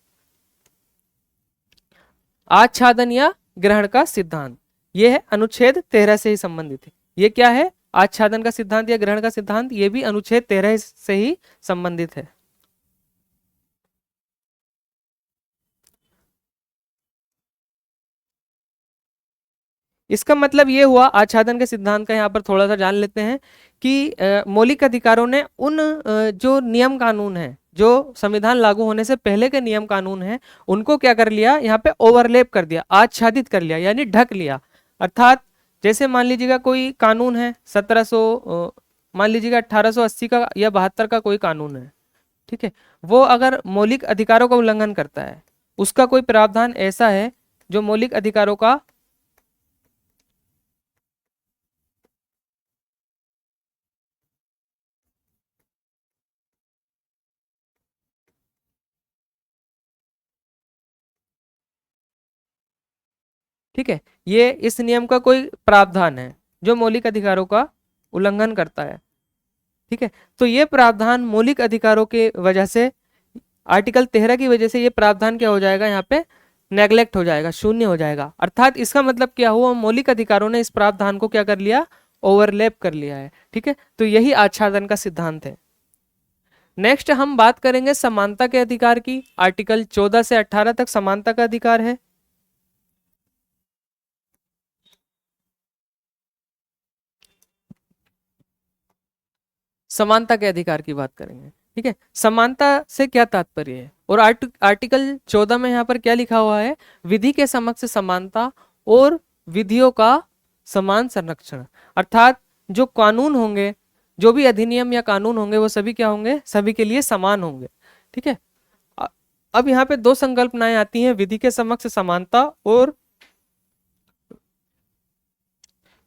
आच्छादन या ग्रहण का सिद्धांत, ये है अनुच्छेद 13 से ही संबंधित है। ये क्या है, आच्छादन का सिद्धांत या ग्रहण का सिद्धांत, ये भी अनुच्छेद 13 से ही संबंधित है। इसका मतलब ये हुआ, आच्छादन के सिद्धांत का यहाँ पर थोड़ा सा जान लेते हैं कि मौलिक अधिकारों ने उन जो नियम कानून है, जो संविधान लागू होने से पहले के नियम कानून हैं, उनको क्या कर लिया, यहाँ पे ओवरलैप कर दिया, आच्छादित कर लिया, यानी ढक लिया। अर्थात जैसे मान लीजिएगा कोई कानून है 1700, मान लीजिएगा 1880 का या 72 का कोई कानून है, ठीक है, वो अगर मौलिक अधिकारों का उल्लंघन करता है, उसका कोई प्रावधान ऐसा है जो मौलिक अधिकारों का ठीक है, ये इस नियम का कोई प्रावधान है जो मौलिक अधिकारों का उल्लंघन करता है, ठीक है। तो ये प्रावधान मौलिक अधिकारों के वजह से, आर्टिकल 13 की वजह से ये प्रावधान क्या हो जाएगा, यहाँ पे नेग्लेक्ट हो जाएगा, शून्य हो जाएगा। अर्थात इसका मतलब क्या हुआ, मौलिक अधिकारों ने इस प्रावधान को क्या कर लिया, ओवरलैप कर लिया है, ठीक है। तो यही आच्छादन का सिद्धांत है। नेक्स्ट हम बात करेंगे समानता के अधिकार की। आर्टिकल 14 से 18 तक समानता का अधिकार है। समानता के अधिकार की बात करेंगे, ठीक है। समानता से क्या तात्पर्य है, और आर्टिकल 14 में यहाँ पर क्या लिखा हुआ है, विधि के समक्ष समानता और विधियों का समान संरक्षण। अर्थात जो कानून होंगे, जो भी अधिनियम या कानून होंगे, वो सभी क्या होंगे, सभी के लिए समान होंगे, ठीक है। अब यहाँ पे दो संकल्पनाएं आती हैं, विधि के समक्ष समानता और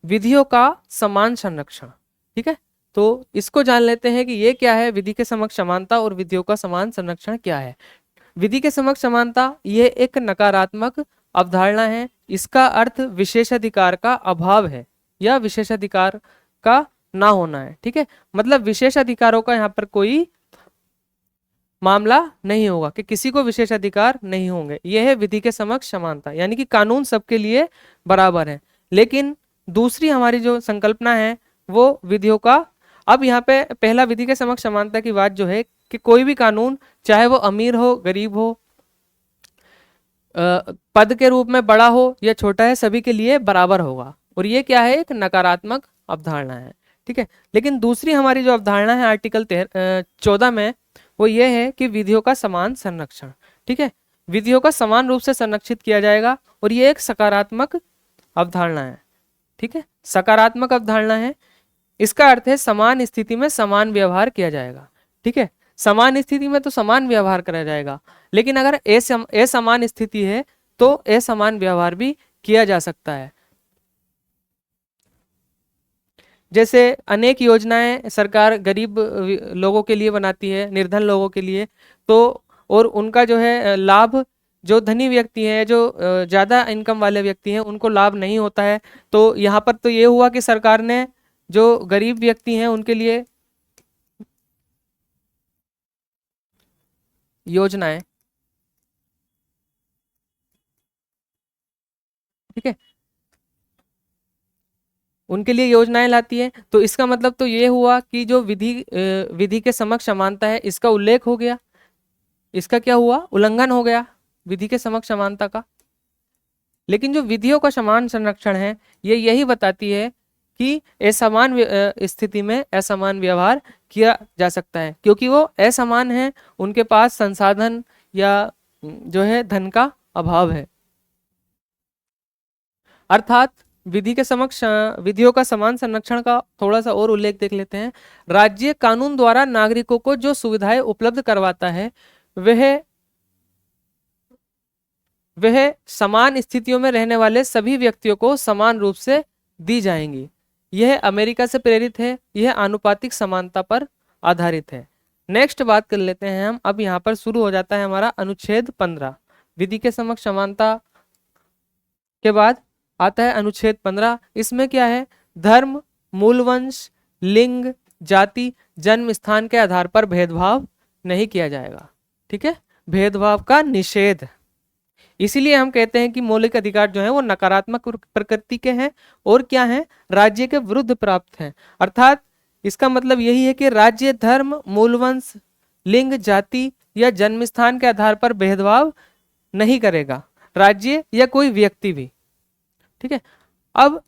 विधियों का समान संरक्षण, ठीक है। तो इसको जान लेते हैं कि ये क्या है, विधि के समक्ष समानता और विधियों का समान संरक्षण क्या है। विधि के समक्ष समानता ये एक नकारात्मक अवधारणा है। इसका अर्थ विशेषाधिकार का अभाव है या विशेषाधिकार का ना होना है, ठीक है। मतलब विशेषाधिकारों का यहाँ पर कोई मामला नहीं होगा कि किसी को विशेषाधिकार नहीं होंगे। यह है विधि के समक्ष समानता, यानी कि कानून सबके लिए बराबर है। लेकिन दूसरी हमारी जो संकल्पना है वो विधियों का, अब यहाँ पे पहला विधि के समक्ष समानता की बात जो है कि कोई भी कानून, चाहे वो अमीर हो गरीब हो, पद के रूप में बड़ा हो या छोटा है, सभी के लिए बराबर होगा। और ये क्या है, एक नकारात्मक अवधारणा है, ठीक है। लेकिन दूसरी हमारी जो अवधारणा है आर्टिकल 14 में, वो ये है कि विधियों का समान संरक्षण, ठीक है। विधियों का समान रूप से संरक्षित किया जाएगा और ये एक सकारात्मक अवधारणा है, ठीक है, सकारात्मक अवधारणा है। इसका अर्थ है समान स्थिति में समान व्यवहार किया जाएगा। ठीक है, समान स्थिति में तो समान व्यवहार करा जाएगा, लेकिन अगर असमान स्थिति है तो असमान व्यवहार भी किया जा सकता है। जैसे अनेक योजनाएं सरकार गरीब लोगों के लिए बनाती है, निर्धन लोगों के लिए, तो और उनका जो है लाभ, जो धनी व्यक्ति हैं, जो ज्यादा इनकम वाले व्यक्ति हैं, उनको लाभ नहीं होता है। तो यहाँ पर तो ये हुआ कि सरकार ने जो गरीब व्यक्ति हैं उनके लिए योजनाएं, ठीक है, उनके लिए योजनाएं लाती है। तो इसका मतलब तो ये हुआ कि जो विधि के समक्ष समानता है, इसका उल्लेख हो गया, इसका क्या हुआ, उल्लंघन हो गया विधि के समक्ष समानता का। लेकिन जो विधियों का समान संरक्षण है, ये यही बताती है कि असमान स्थिति में असमान व्यवहार किया जा सकता है, क्योंकि वो असमान है, उनके पास संसाधन या जो है धन का अभाव है। अर्थात विधि के समक्ष विधियों का समान संरक्षण का थोड़ा सा और उल्लेख देख लेते हैं। राज्य कानून द्वारा नागरिकों को जो सुविधाएं उपलब्ध करवाता है, वह समान स्थितियों में रहने वाले सभी व्यक्तियों को समान रूप से दी जाएंगी। यह अमेरिका से प्रेरित है, यह आनुपातिक समानता पर आधारित है। नेक्स्ट बात कर लेते हैं हम। अब यहाँ पर शुरू हो जाता है हमारा अनुच्छेद 15। विधि के समक्ष समानता के बाद आता है अनुच्छेद 15। इसमें क्या है, धर्म, मूलवंश, लिंग, जाति, जन्म स्थान के आधार पर भेदभाव नहीं किया जाएगा। ठीक है, भेदभाव का निषेध। इसीलिए हम कहते हैं कि मौलिक अधिकार जो है वो नकारात्मक प्रकृति के हैं और क्या हैं, राज्य के विरुद्ध प्राप्त हैं। अर्थात इसका मतलब यही है कि राज्य धर्म, मूलवंश, लिंग, जाति या जन्म स्थान के आधार पर भेदभाव नहीं करेगा, राज्य या कोई व्यक्ति भी। ठीक है, अब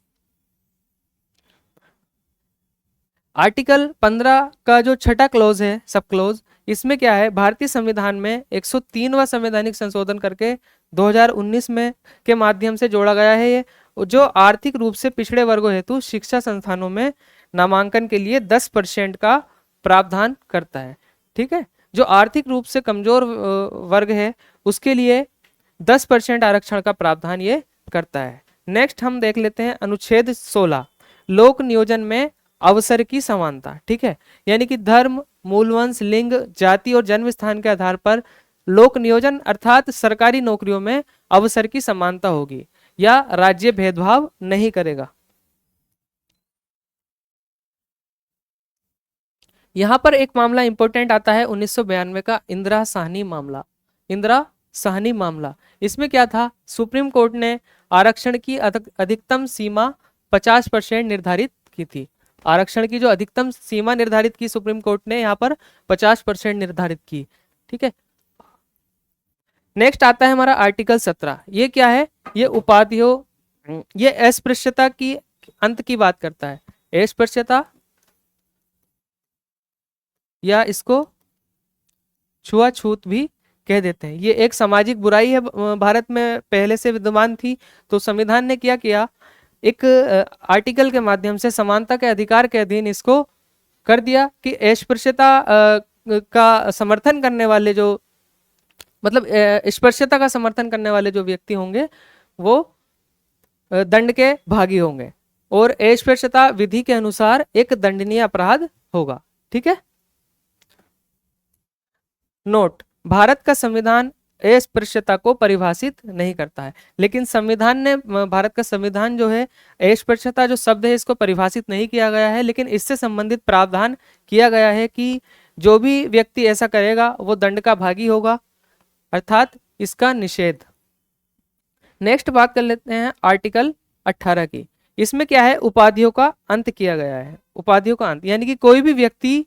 आर्टिकल 15 का जो छठा क्लोज है, सब क्लोज, इसमें क्या है, भारतीय संविधान में 103वां संवैधानिक संशोधन करके 2019 में के माध्यम से जोड़ा गया है ये, जो आर्थिक रूप से पिछड़े वर्गों हेतु शिक्षा संस्थानों में नामांकन के लिए 10% का प्रावधान करता है। ठीक है, जो आर्थिक रूप से कमजोर वर्ग है उसके लिए 10% आरक्षण का प्रावधान ये करता है। नेक्स्ट हम देख लेते हैं अनुच्छेद 16, लोक नियोजन में अवसर की समानता। ठीक है, यानी कि धर्म, मूलवंश, लिंग, जाति और जन्म स्थान के आधार पर लोक नियोजन अर्थात सरकारी नौकरियों में अवसर की समानता होगी या राज्य भेदभाव नहीं करेगा। यहां पर एक मामला इंपॉर्टेंट आता है 1992 का इंदिरा साहनी मामला। इंदिरा साहनी मामला, इसमें क्या था, सुप्रीम कोर्ट ने आरक्षण की अधिकतम सीमा 50% निर्धारित की थी। आरक्षण की जो अधिकतम सीमा निर्धारित की सुप्रीम कोर्ट ने यहाँ पर 50% निर्धारित की। ठीक है, नेक्स्ट आता है हमारा आर्टिकल 17। ये क्या है, ये उपाधियों, ये अस्पृश्यता की अंत की बात करता है। अस्पृश्यता या इसको छुआछूत भी कह देते हैं, ये एक सामाजिक बुराई है, भारत में पहले से विद्यमान थी। तो संविधान ने क्या किया, एक आर्टिकल के माध्यम से समानता के अधिकार के अधीन इसको कर दिया कि अस्पृश्यता का समर्थन करने वाले जो, मतलब स्पर्शता का समर्थन करने वाले जो व्यक्ति होंगे वो दंड के भागी होंगे और अस्पृश्यता विधि के अनुसार एक दंडनीय अपराध होगा। ठीक है, नोट, भारत का संविधान अस्पृश्यता को परिभाषित नहीं करता है, लेकिन संविधान ने, भारत का संविधान जो है, अस्पृश्यता जो शब्द है इसको परिभाषित नहीं किया गया है, लेकिन इससे संबंधित प्रावधान किया गया है कि जो भी व्यक्ति ऐसा करेगा वो दंड का भागी होगा, अर्थात इसका निषेध। नेक्स्ट बात कर लेते हैं आर्टिकल 18 की। इसमें क्या है, उपाधियों का अंत किया गया है। उपाधियों का अंत यानी कि कोई भी व्यक्ति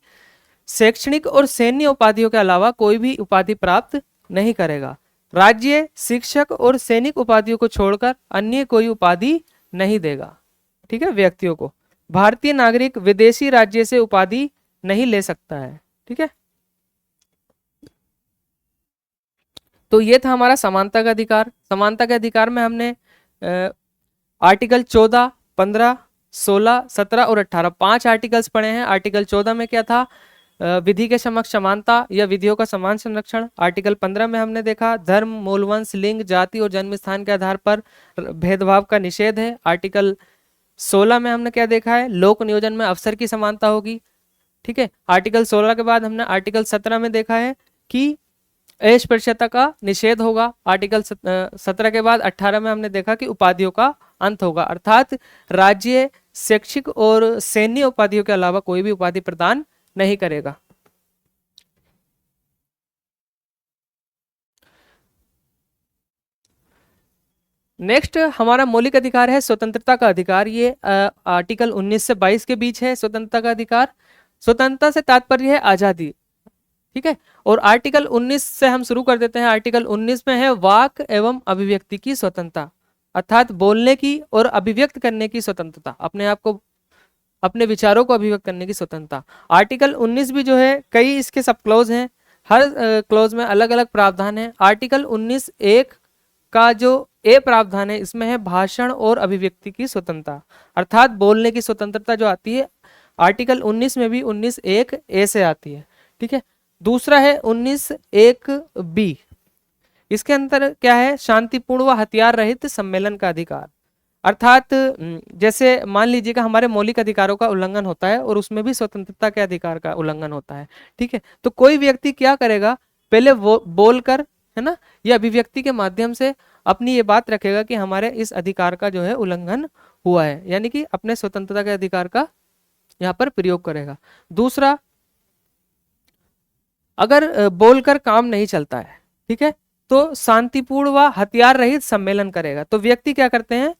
शैक्षणिक और सैन्य उपाधियों के अलावा कोई भी उपाधि प्राप्त नहीं करेगा। राज्य शिक्षक और सैनिक उपाधियों को छोड़कर अन्य कोई उपाधि नहीं देगा। ठीक है, व्यक्तियों को। भारतीय नागरिक विदेशी राज्य से उपाधि नहीं ले सकता है। ठीक है, तो ये था हमारा समानता का अधिकार। समानता के अधिकार में हमने आर्टिकल 14, 15 16, 17 और 18 5 आर्टिकल्स पढ़े हैं। आर्टिकल 14 में क्या था? विधि के समक्ष समानता या विधियों का समान संरक्षण। आर्टिकल 15 में हमने देखा धर्म, मूलवंश, लिंग, जाति और जन्म स्थान के आधार पर भेदभाव का निषेध है। आर्टिकल 16 में हमने क्या देखा है? लोक नियोजन में अवसर की समानता होगी। ठीक है। आर्टिकल 16 के बाद हमने आर्टिकल 17 में देखा है कि अस्पृश्यता का निषेध होगा। आर्टिकल 17 के बाद 18 में हमने देखा कि उपाधियों का अंत होगा, अर्थात राज्य शैक्षिक और सैन्य उपाधियों के अलावा कोई भी उपाधि प्रदान नहीं करेगा। नेक्स्ट हमारा मौलिक अधिकार है स्वतंत्रता का अधिकार। ये आर्टिकल 19 से 22 के बीच है स्वतंत्रता का अधिकार। स्वतंत्रता से तात्पर्य है आजादी। ठीक है। और आर्टिकल 19 से हम शुरू कर देते हैं। आर्टिकल 19 में है वाक एवं अभिव्यक्ति की स्वतंत्रता, अर्थात बोलने की और अभिव्यक्त करने की स्वतंत्रता, अपने आप को, अपने विचारों को अभिव्यक्त करने की स्वतंत्रता। आर्टिकल 19 भी जो है कई इसके सब क्लॉज हैं, हर क्लॉज में अलग अलग प्रावधान है। आर्टिकल 19 एक का जो ए प्रावधान है इसमें है भाषण और अभिव्यक्ति की स्वतंत्रता, अर्थात बोलने की स्वतंत्रता जो आती है आर्टिकल 19 में भी 19 एक ए से आती है। ठीक है। दूसरा है 19 एक बी। इसके अंदर क्या है? शांतिपूर्ण व हथियार रहित सम्मेलन का अधिकार, अर्थात जैसे मान लीजिएगा हमारे मौलिक अधिकारों का उल्लंघन होता है और उसमें भी स्वतंत्रता के अधिकार का उल्लंघन होता है। ठीक है। तो कोई व्यक्ति क्या करेगा? पहले वो बोलकर, है ना, या अभिव्यक्ति के माध्यम से अपनी ये बात रखेगा कि हमारे इस अधिकार का जो है उल्लंघन हुआ है, यानी कि अपने स्वतंत्रता के अधिकार का यहाँ पर प्रयोग करेगा। दूसरा, अगर बोलकर काम नहीं चलता है, ठीक है, तो शांतिपूर्ण व हथियार रहित सम्मेलन करेगा। तो व्यक्ति क्या करते हैं?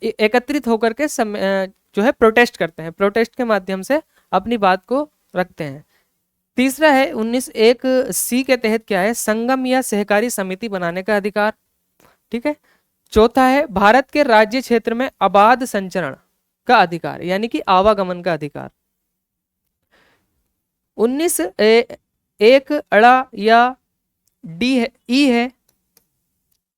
एकत्रित होकर के जो है प्रोटेस्ट करते हैं, प्रोटेस्ट के माध्यम से अपनी बात को रखते हैं। तीसरा है 19 एक सी के तहत क्या है? संगम या सहकारी समिति बनाने का अधिकार। ठीक है। चौथा है भारत के राज्य क्षेत्र में अबाध संचरण का अधिकार, यानी कि आवागमन का अधिकार। 19 एक अड़ा या डी है, ई है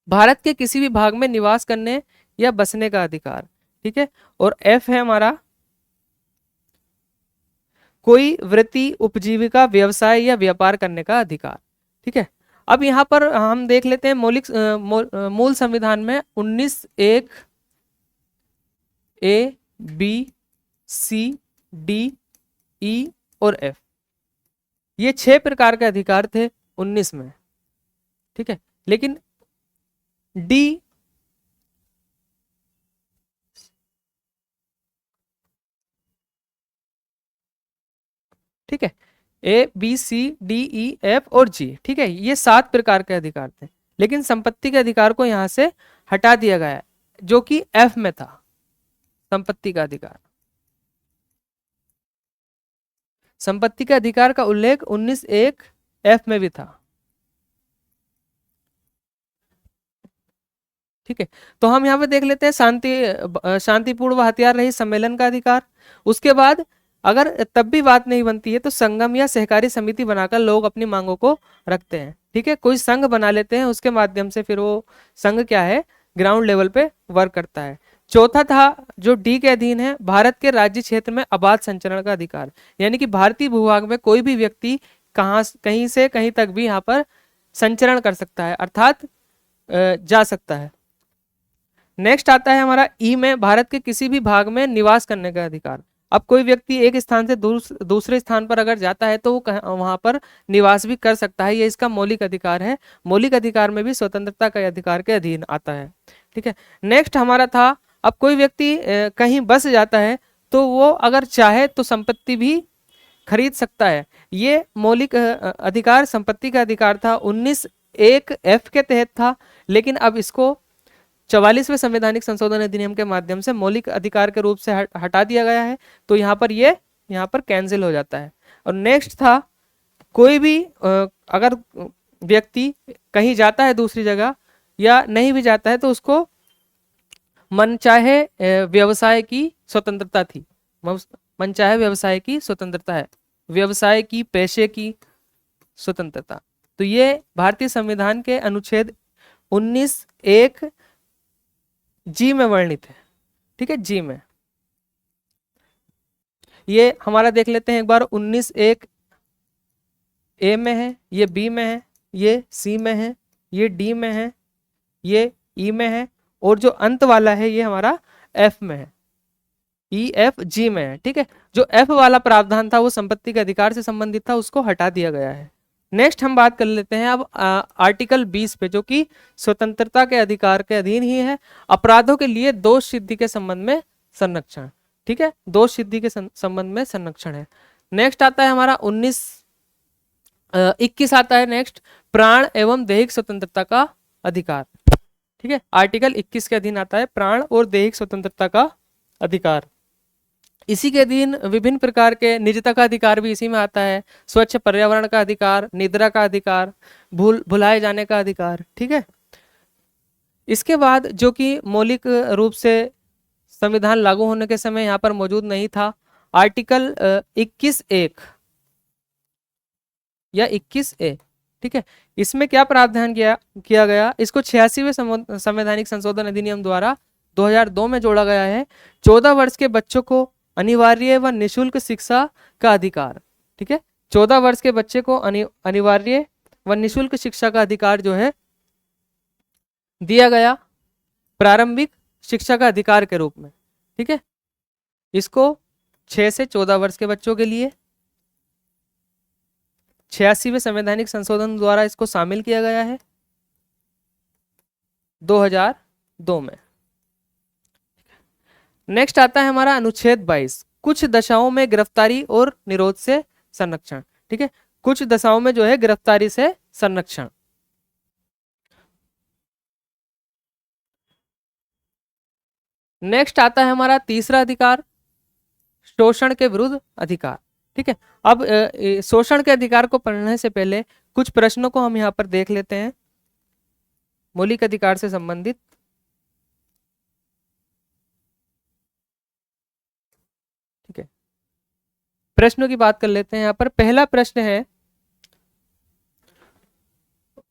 भारत के किसी भी भाग में निवास करने या बसने का अधिकार। ठीक है। और एफ है हमारा कोई वृत्ति, उपजीविका, व्यवसाय या व्यापार करने का अधिकार। ठीक है। अब यहाँ पर हम देख लेते हैं मूल संविधान में 19 एक ए, बी, सी, डी, ई और एफ, ये 6 प्रकार के अधिकार थे 19 में। ठीक है। लेकिन डी ठीक है, ए, बी, सी, डी, ई, एफ और जी, ठीक है, ये 7 प्रकार के अधिकार थे। लेकिन संपत्ति के अधिकार को यहां से हटा दिया गया है, जो कि एफ में था, संपत्ति का अधिकार। संपत्ति के अधिकार का उल्लेख 19 एक एफ में भी था। ठीक है। तो हम यहाँ पे देख लेते हैं शांतिपूर्ण व हथियार रहित सम्मेलन का अधिकार। उसके बाद अगर तब भी बात नहीं बनती है तो संगम या सहकारी समिति बनाकर लोग अपनी मांगों को रखते हैं। ठीक है। कोई संघ बना लेते हैं, उसके माध्यम से फिर वो संघ क्या है, ग्राउंड लेवल पे वर्क करता है। चौथा था जो डी के अधीन है, भारत के राज्य क्षेत्र में अबाध संचरण का अधिकार, यानी कि भारतीय भूभाग में कोई भी व्यक्ति कहीं से कहीं तक भी यहाँ पर संचरण कर सकता है, अर्थात जा सकता है। नेक्स्ट आता है हमारा ई में, भारत के किसी भी भाग में निवास करने का अधिकार। अब कोई व्यक्ति एक स्थान से दूसरे स्थान पर अगर जाता है तो वो वहां पर निवास भी कर सकता है, ये इसका मौलिक अधिकार है। मौलिक अधिकार में भी स्वतंत्रता के अधिकार के अधीन आता है। ठीक है। नेक्स्ट हमारा था, अब कोई व्यक्ति कहीं बस जाता है तो वो अगर चाहे तो संपत्ति भी खरीद सकता है। ये मौलिक अधिकार संपत्ति का अधिकार था, 19 एक एफ के तहत था, लेकिन अब इसको 44वें संवैधानिक संशोधन अधिनियम के माध्यम से मौलिक अधिकार के रूप से हटा दिया गया है, तो यहाँ पर यहाँ पर कैंसिल हो जाता है। और नेक्स्ट था, कोई भी अगर व्यक्ति कहीं जाता है दूसरी जगह या नहीं भी जाता है तो उसको मनचाहे व्यवसाय की स्वतंत्रता थी। मनचाहे व्यवसाय की स्वतंत्रता है, व्यवसाय की, पेशे की स्वतंत्रता। तो ये भारतीय संविधान के अनुच्छेद 19 एक जी में वर्णित है। ठीक है, जी में। ये हमारा देख लेते हैं एक बार, 19 एक ए में है, ये बी में है, ये सी में है, ये डी में है, ये ई में है, और जो अंत वाला है ये हमारा एफ में है, ई एफ जी में है। ठीक है, जो एफ वाला प्रावधान था वो संपत्ति के अधिकार से संबंधित था, उसको हटा दिया गया है। नेक्स्ट हम बात कर लेते हैं अब आर्टिकल 20 पे, जो कि स्वतंत्रता के अधिकार के अधीन ही है, अपराधों के लिए दोष सिद्धि के संबंध में संरक्षण। ठीक है, दोष सिद्धि के संबंध में संरक्षण है। नेक्स्ट आता है हमारा 21 आता है नेक्स्ट, प्राण एवं दैहिक स्वतंत्रता का अधिकार। ठीक है, आर्टिकल 21 के अधीन आता है प्राण और दैहिक स्वतंत्रता का अधिकार। इसी के अधीन विभिन्न प्रकार के निजता का अधिकार भी इसी में आता है, स्वच्छ पर्यावरण का अधिकार, निद्रा का अधिकार, भुलाए जाने का अधिकार। ठीक है, इसके बाद जो कि मौलिक रूप से संविधान लागू होने के समय यहाँ पर मौजूद नहीं था, आर्टिकल 21(1) या 21(a). ठीक है, इसमें क्या प्रावधान किया गया, इसको 86वें संवैधानिक संशोधन अधिनियम द्वारा 2002 में जोड़ा गया है। 14 वर्ष के बच्चों को अनिवार्य व निःशुल्क शिक्षा का अधिकार। ठीक है, 14 वर्ष के बच्चे को अनिवार्य व निःशुल्क शिक्षा का अधिकार जो है दिया गया, प्रारंभिक शिक्षा का अधिकार के रूप में। ठीक है, इसको 6 से 14 वर्ष के बच्चों के लिए 86वें संवैधानिक संशोधन द्वारा इसको शामिल किया गया है 2002 में। नेक्स्ट आता है हमारा अनुच्छेद 22, कुछ दशाओं में गिरफ्तारी और निरोध से संरक्षण। ठीक है, कुछ दशाओं में जो है गिरफ्तारी से संरक्षण। नेक्स्ट आता है हमारा तीसरा अधिकार, शोषण के विरुद्ध अधिकार। ठीक है, अब शोषण के अधिकार को पढ़ने से पहले कुछ प्रश्नों को हम यहाँ पर देख लेते हैं मौलिक अधिकार से संबंधित। ठीक है, प्रश्नों की बात कर लेते हैं। यहाँ पर पहला प्रश्न है,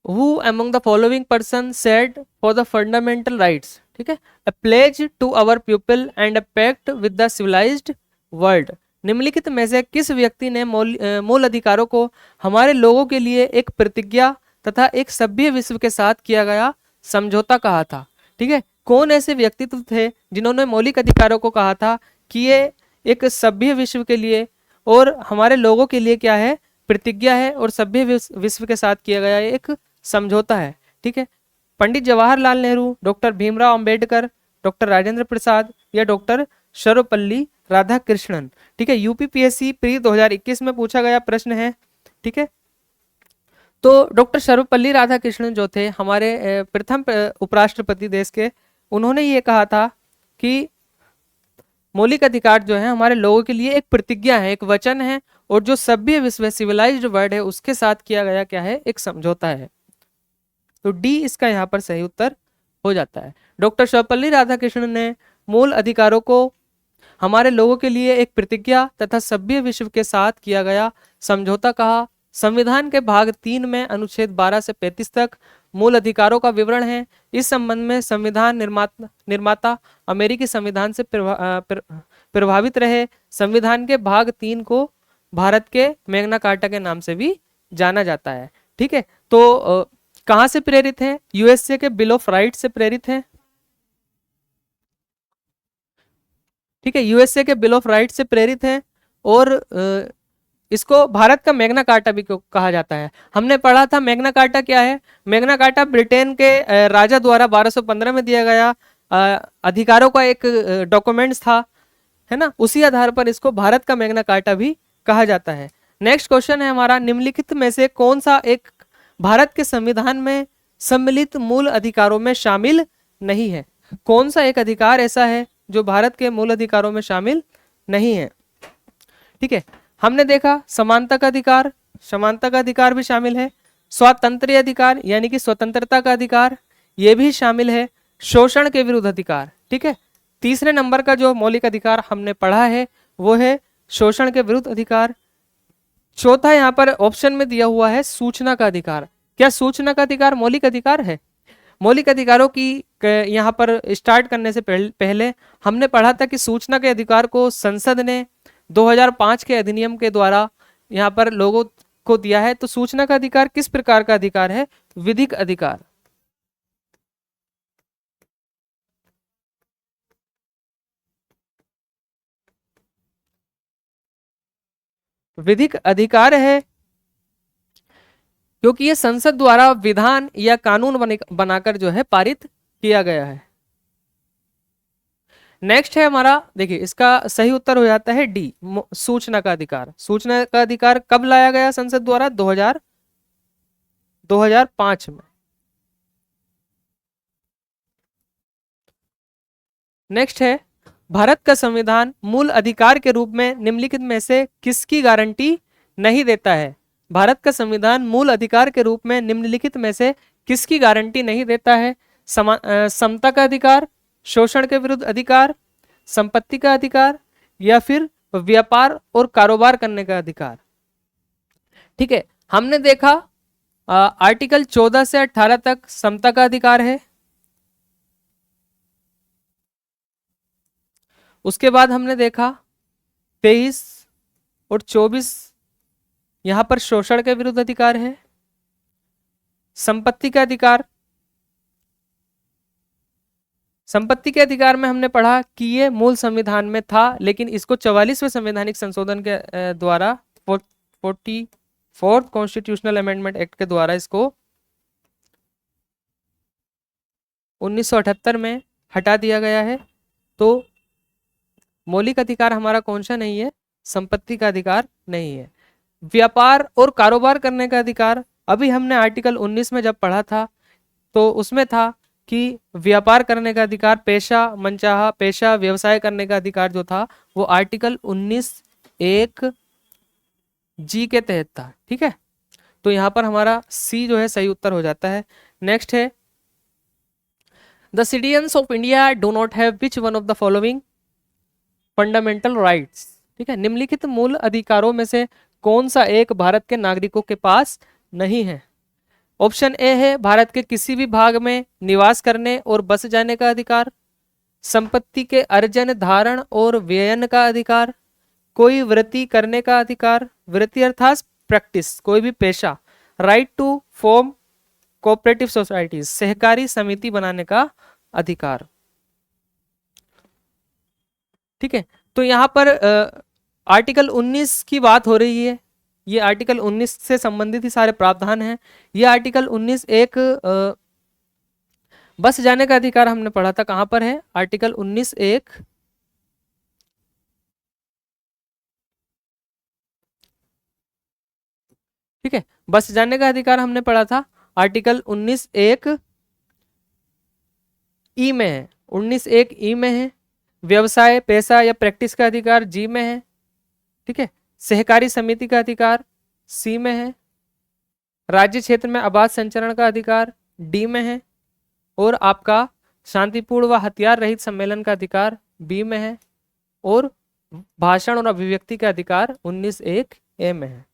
Who among the following person said for the fundamental rights? ठीक है, a pledge to our people and a pact with the civilized world। निम्नलिखित में से किस व्यक्ति ने मूल अधिकारों को हमारे लोगों के लिए एक प्रतिज्ञा तथा एक सभ्य विश्व के साथ किया गया समझौता कहा था? ठीक है, कौन ऐसे व्यक्तित्व थे जिन्होंने मौलिक अधिकारों को कहा था कि ये एक सभ्य विश्व के लिए और हमारे लोगों के लिए क्या है, प्रतिज्ञा है, और सभ्य विश्व के साथ किया गया एक समझौता है। ठीक है, पंडित जवाहरलाल नेहरू, डॉक्टर भीमराव अंबेडकर, डॉक्टर राजेंद्र प्रसाद या डॉक्टर सर्वपल्ली राधाकृष्णन। ठीक है, यूपीपीएससी प्री 2021 में पूछा गया प्रश्न है। ठीक है, तो डॉक्टर सर्वपल्ली राधाकृष्णन जो थे हमारे प्रथम उपराष्ट्रपति देश के, उन्होंने ये कहा था कि मौलिक अधिकार जो है हमारे लोगों के लिए एक प्रतिज्ञा है, एक वचन है, और जो सभ्य विश्व सिविलाइज्ड वर्ल्ड है उसके साथ किया गया क्या है, एक समझौता है। तो डी इसका यहाँ पर सही उत्तर हो जाता है। डॉक्टर सर्वपल्ली राधाकृष्णन ने मूल अधिकारों को हमारे लोगों के लिए एक प्रतिज्ञा तथा सभ्य विश्व के साथ किया गया समझौता कहा। संविधान के भाग 3 में अनुच्छेद 12 से 35 तक मूल अधिकारों का विवरण है। इस संबंध में संविधान निर्माता अमेरिकी संविधान से प्रभावित रहे। संविधान के भाग 3 को भारत के मैग्ना कार्टा के नाम से भी जाना जाता है। ठीक है, तो कहां से प्रेरित है? यूएसए के बिल ऑफ राइट से प्रेरित है। ठीक है, यूएसए के बिल ऑफ राइट से प्रेरित है, और इसको भारत का मैग्ना कार्टा भी कहा जाता है। हमने पढ़ा था मैग्ना कार्टा क्या है। मैग्ना कार्टा ब्रिटेन के राजा द्वारा 1215 में दिया गया अधिकारों का एक डॉक्यूमेंट्स था, है ना। उसी आधार पर इसको भारत का मैग्ना कार्टा भी कहा जाता है। नेक्स्ट क्वेश्चन है हमारा, निम्नलिखित में से कौन सा एक भारत के संविधान में सम्मिलित मूल अधिकारों में शामिल नहीं है? कौन सा एक अधिकार ऐसा है जो भारत के मूल अधिकारों में शामिल नहीं है? ठीक है, हमने देखा समानता का अधिकार, समानता का अधिकार भी शामिल है। स्वातंत्र्य अधिकार यानी कि स्वतंत्रता का अधिकार, ये भी शामिल है। शोषण के विरुद्ध अधिकार, ठीक है, तीसरे नंबर का जो मौलिक अधिकार हमने पढ़ा है वो है शोषण के विरुद्ध अधिकार। चौथा यहाँ पर ऑप्शन में दिया हुआ है सूचना का अधिकार। क्या सूचना का अधिकार मौलिक अधिकार है? मौलिक अधिकारों की यहाँ पर स्टार्ट करने से पहले हमने पढ़ा था कि सूचना के अधिकार को संसद ने 2005 के अधिनियम के द्वारा यहाँ पर लोगों को दिया है। तो सूचना का अधिकार किस प्रकार का अधिकार है? विधिक अधिकार। विधिक अधिकार है क्योंकि ये संसद द्वारा विधान या कानून बनाकर जो है पारित किया गया है। नेक्स्ट है हमारा, देखिए इसका सही उत्तर हो जाता है डी, सूचना का अधिकार। सूचना का अधिकार कब लाया गया संसद द्वारा? 2005 में। नेक्स्ट है, भारत का संविधान मूल अधिकार के रूप में निम्नलिखित में से किसकी गारंटी नहीं देता है? भारत का संविधान मूल अधिकार के रूप में निम्नलिखित में से किसकी गारंटी नहीं देता है? समता का अधिकार, शोषण के विरुद्ध अधिकार, संपत्ति का अधिकार, या फिर व्यापार और कारोबार करने का अधिकार। ठीक है, हमने देखा आर्टिकल 14 से 18 तक समता का अधिकार है। उसके बाद हमने देखा 23 और 24 यहां पर शोषण के विरुद्ध अधिकार है। संपत्ति का अधिकार, संपत्ति के अधिकार में हमने पढ़ा कि ये मूल संविधान में था, लेकिन इसको 44वें संवैधानिक संशोधन के द्वारा 44th कॉन्स्टिट्यूशनल अमेंडमेंट एक्ट के द्वारा इसको 1978 में हटा दिया गया है। तो मौलिक अधिकार हमारा कौन सा नहीं है? संपत्ति का अधिकार नहीं है। व्यापार और कारोबार करने का अधिकार, अभी हमने आर्टिकल 19 में जब पढ़ा था तो उसमें था कि व्यापार करने का अधिकार, पेशा मनचाहा पेशा व्यवसाय करने का अधिकार जो था वो आर्टिकल 19(1) जी के तहत था। ठीक है, तो यहाँ पर हमारा सी जो है सही उत्तर हो जाता है। नेक्स्ट है, the citizens of India do not have which one of the following fundamental rights. ठीक है, निम्नलिखित मूल अधिकारों में से कौन सा एक भारत के नागरिकों के पास नहीं है? ऑप्शन ए है भारत के किसी भी भाग में निवास करने और बस जाने का अधिकार, संपत्ति के अर्जन, धारण और व्ययन का अधिकार, कोई वृत्ति करने का अधिकार, वृत्ति अर्थात प्रैक्टिस, कोई भी पेशा, right to form cooperative societies, सहकारी समिति बनाने का अधिकार। ठीक है, तो यहाँ पर आर्टिकल 19 की बात हो रही है। ये आर्टिकल 19 से संबंधित ही सारे प्रावधान हैं। ये आर्टिकल 19 एक बस जाने का अधिकार हमने पढ़ा था, कहां पर है? आर्टिकल 19 एक ठीक है, बस जाने का अधिकार हमने पढ़ा था आर्टिकल 19 एक ई में है, 19 एक ई में है। व्यवसाय, पेशा या प्रैक्टिस का अधिकार जी में है। ठीक है, सहकारी समिति का अधिकार सी में है। राज्य क्षेत्र में आवास संचरण का अधिकार डी में है। और आपका शांतिपूर्ण व हथियार रहित सम्मेलन का अधिकार बी में है। और भाषण और अभिव्यक्ति का अधिकार 19(1) ए में है।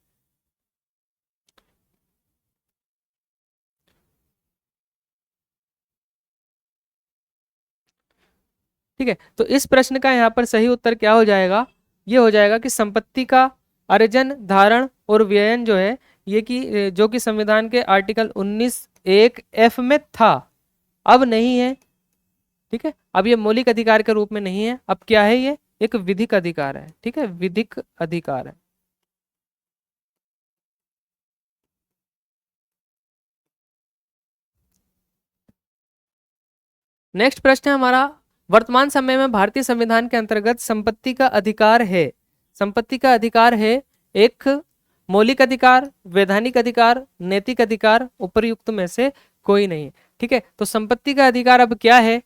ठीक है, तो इस प्रश्न का यहाँ पर सही उत्तर क्या हो जाएगा? ये हो जाएगा कि संपत्ति का अर्जन, धारण और व्ययन जो है ये कि जो कि संविधान के आर्टिकल 19(1) में था, अब नहीं है। ठीक है, अब ये मौलिक अधिकार के रूप में नहीं है, अब क्या है? ये एक विधिक अधिकार है। ठीक है, विधिक अधिकार है। नेक्स्ट प्रश्न है हमारा, वर्तमान समय में भारतीय संविधान के अंतर्गत संपत्ति का अधिकार है, संपत्ति का अधिकार है एक मौलिक अधिकार, वैधानिक अधिकार, नैतिक अधिकार, उपर्युक्त में से कोई नहीं। ठीक है, तो संपत्ति का अधिकार अब क्या है?